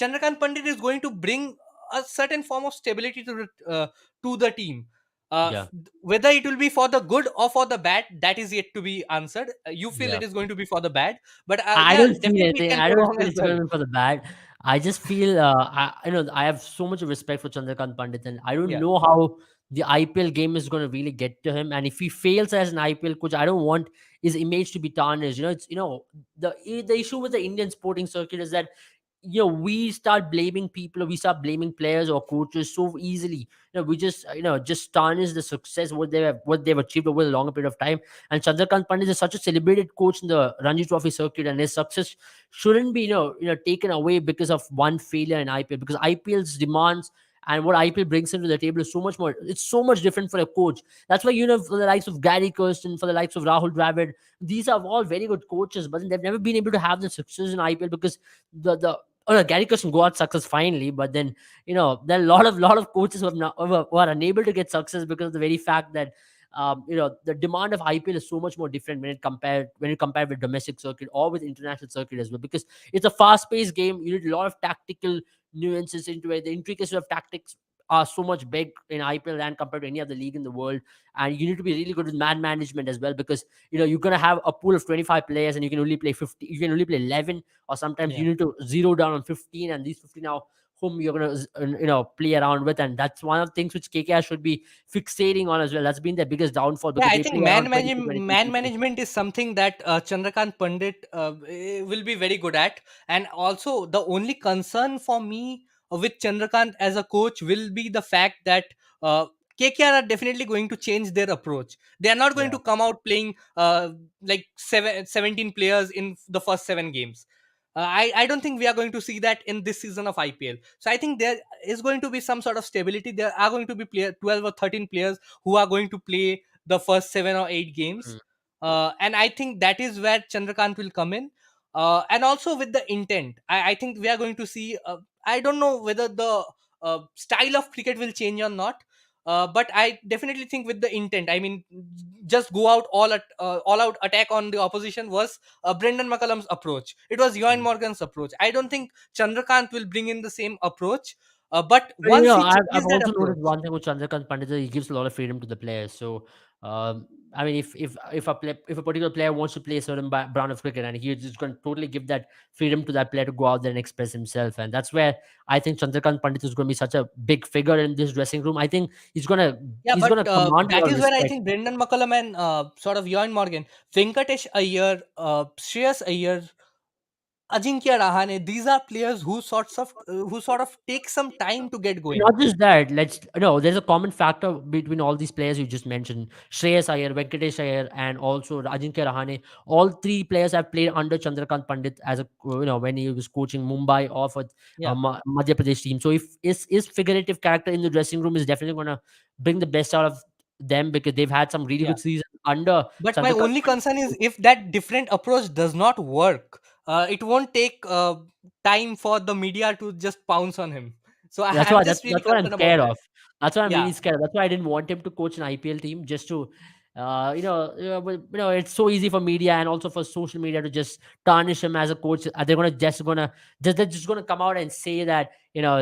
Chandrakant Pandit is going to bring a certain form of stability to the team. Yeah, Whether it will be for the good or for the bad, that is yet to be answered. You feel yeah. it is going to be for the bad, but I yeah, don't feel definitely it anything. can I go don't wrong feel as it's well. going to be for the bad. I just feel, I have so much respect for Chandrakant Pandit, and I don't Yeah. know how the IPL game is going to really get to him. And if he fails as an IPL coach, I don't want his image to be tarnished. It's the issue with the Indian sporting circuit is that we start blaming people, or we start blaming players or coaches so easily. We just just tarnish the success what they've achieved over a longer period of time. And Chandrakant Pandit is such a celebrated coach in the Ranji Trophy circuit, and his success shouldn't be taken away because of one failure in IPL, because IPL's demands and what IPL brings into the table is so much more. It's so much different for a coach. That's why for the likes of Gary Kirsten, for the likes of Rahul Dravid, these are all very good coaches, but they've never been able to have the success in IPL because the Gary Kirsten got success finally, but then there are a lot of coaches who are unable to get success because of the very fact that the demand of IPL is so much more different when you compare with domestic circuit or with international circuit as well, because it's a fast paced game. You need a lot of tactical nuances into it. The intricacies of tactics are so much big in IPL than compared to any other league in the world, and you need to be really good with man management as well, because you're gonna have a pool of 25 players and you can only play 50, you can only play 11, or sometimes you Yeah. need to zero down on 15, and these 15 now whom you're gonna play around with. And that's one of the things which KKR should be fixating on as well. That's been their biggest downfall, Yeah, because I they think play around 20 to 23 man people. management is something that Chandrakant Pandit will be very good at. And also, the only concern for me with Chandrakant as a coach will be the fact that KKR are definitely going to change their approach. They are not going Yeah. to come out playing like 17 players in the first 7 games. I don't think we are going to see that in this season of IPL. So I think there is going to be some sort of stability. There are going to be 12 or 13 players who are going to play the first 7 or 8 games. Mm. And I think that is where Chandrakant will come in. And also with the intent, I think we are going to see. I don't know whether the style of cricket will change or not. But I definitely think with the intent, I mean, just go out all out attack on the opposition was Brendan McCullum's approach. It was Ewan Mm. Morgan's approach. I don't think Chandrakant will bring in the same approach. But But, you once know, he I've changes that also approach, noticed one thing with Chandrakant Pandit, he gives a lot of freedom to the players. So, I mean, if a particular player wants to play a certain brand of cricket, and he's just going to totally give that freedom to that player to go out there and express himself, and that's where I think Chandrakant Pandit is going to be such a big figure in this dressing room. I think yeah, he's but gonna command a that lot of is where I respect. think Brendan McCullum and sort of Ewan Morgan, Venkatesh Iyer, Shreyas Iyer, Ajinkya Rahane, these are players who sort of take some time to get going. Not just that, let's no, there's a common factor between all these players you just mentioned. Shreyas Iyer, Venkatesh Iyer, and also Ajinkya Rahane. All three players have played under Chandrakant Pandit as a when he was coaching Mumbai or for Yeah. Madhya Pradesh team. So if his figurative character in the dressing room is definitely gonna bring the best out of them because they've had some really Yeah. good seasons under But my Chandrakant only Pandit. concern is if that different approach does not work, it won't take time for the media to just pounce on him. So That's I'm why just really that's what I'm concerned about scared that. of. That's why I'm Yeah. really scared. That's why I didn't want him to coach an IPL team just to, but, it's so easy for media and also for social media to just tarnish him as a coach. They're they're just gonna come out and say that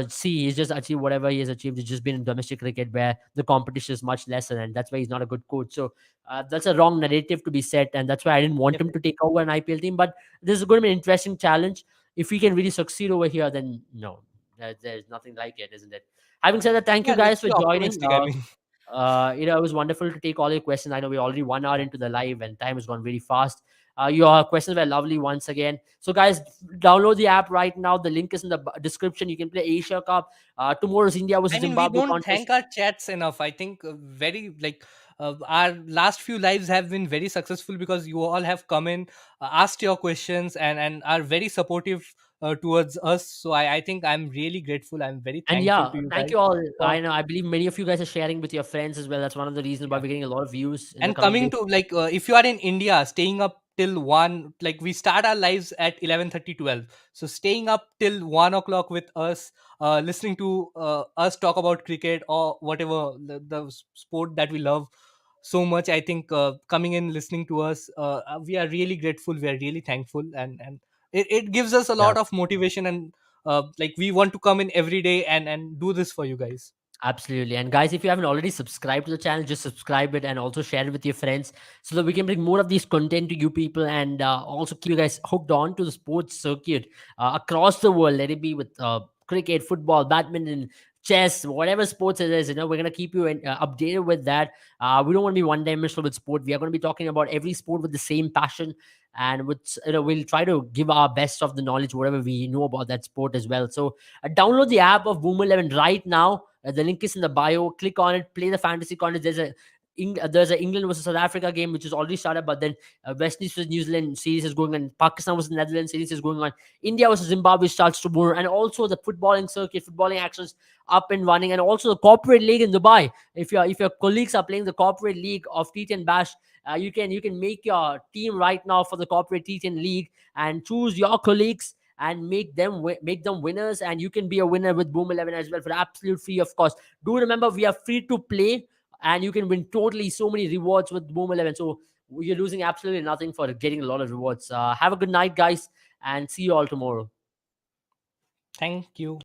see he's just achieved whatever he has achieved. It's just been in domestic cricket where the competition is much lesser, and that's why he's not a good coach. So that's a wrong narrative to be set, and that's why I didn't want him to Definitely. take over an IPL team. But this is going to be an interesting challenge. If we can really succeed over here, then no. There's nothing like it, isn't it? Having said that, thank you Yeah, guys let's for be joining. optimistic. I mean, It was wonderful to take all your questions. I know we're already 1 hour into the live and time has gone very fast. Your questions were lovely once again. So, guys, download the app right now. The link is in the description. You can play Asia Cup. Tomorrow's India versus I mean, we Zimbabwe don't contest. thank our chats enough. I think very like our last few lives have been very successful because you all have come in, asked your questions, and are very supportive towards us. So I think I'm really grateful. I'm very And thankful yeah, to you thank guys you all. for. I know, I believe many of you guys are sharing with your friends as well. That's one of the reasons why Yeah. we're getting a lot of views in the And coming coming days. to like if you are in India, staying up till 1, like we start our lives at 11:30, 12. So staying up till 1 o'clock with us, listening to us talk about cricket or whatever the sport that we love so much. I think coming in, listening to us, we are really grateful, we are really thankful, and it gives us a Yeah. lot of motivation, and like we want to come in every day and do this for you guys. Absolutely. And guys, if you haven't already subscribed to the channel, just subscribe it and also share it with your friends so that we can bring more of these content to you people and also keep you guys hooked on to the sports circuit across the world. Let it be with cricket, football, badminton, chess, whatever sports it is. We're going to keep you updated with that. We don't want to be one dimensional with sport. We are going to be talking about every sport with the same passion. And with we'll try to give our best of the knowledge, whatever we know about that sport as well. So download the app of Boom 11 right now. The link is in the bio. Click on it. Play the fantasy contest. There's a England versus South Africa game which is already started, but then West Indies versus New Zealand series is going on. Pakistan versus Netherlands series is going on. India versus Zimbabwe starts tomorrow, and also the footballing circuit, footballing actions up and running, and also the corporate league in Dubai. If your colleagues are playing the corporate league of T10 Bash, you can make your team right now for the corporate T10 league and choose your colleagues and make them winners, and you can be a winner with Boom 11 as well for absolute free of cost. Do remember, we are free to play, and you can win totally so many rewards with Boom 11. So you're losing absolutely nothing for getting a lot of rewards. Have a good night, guys, and see you all tomorrow. Thank you.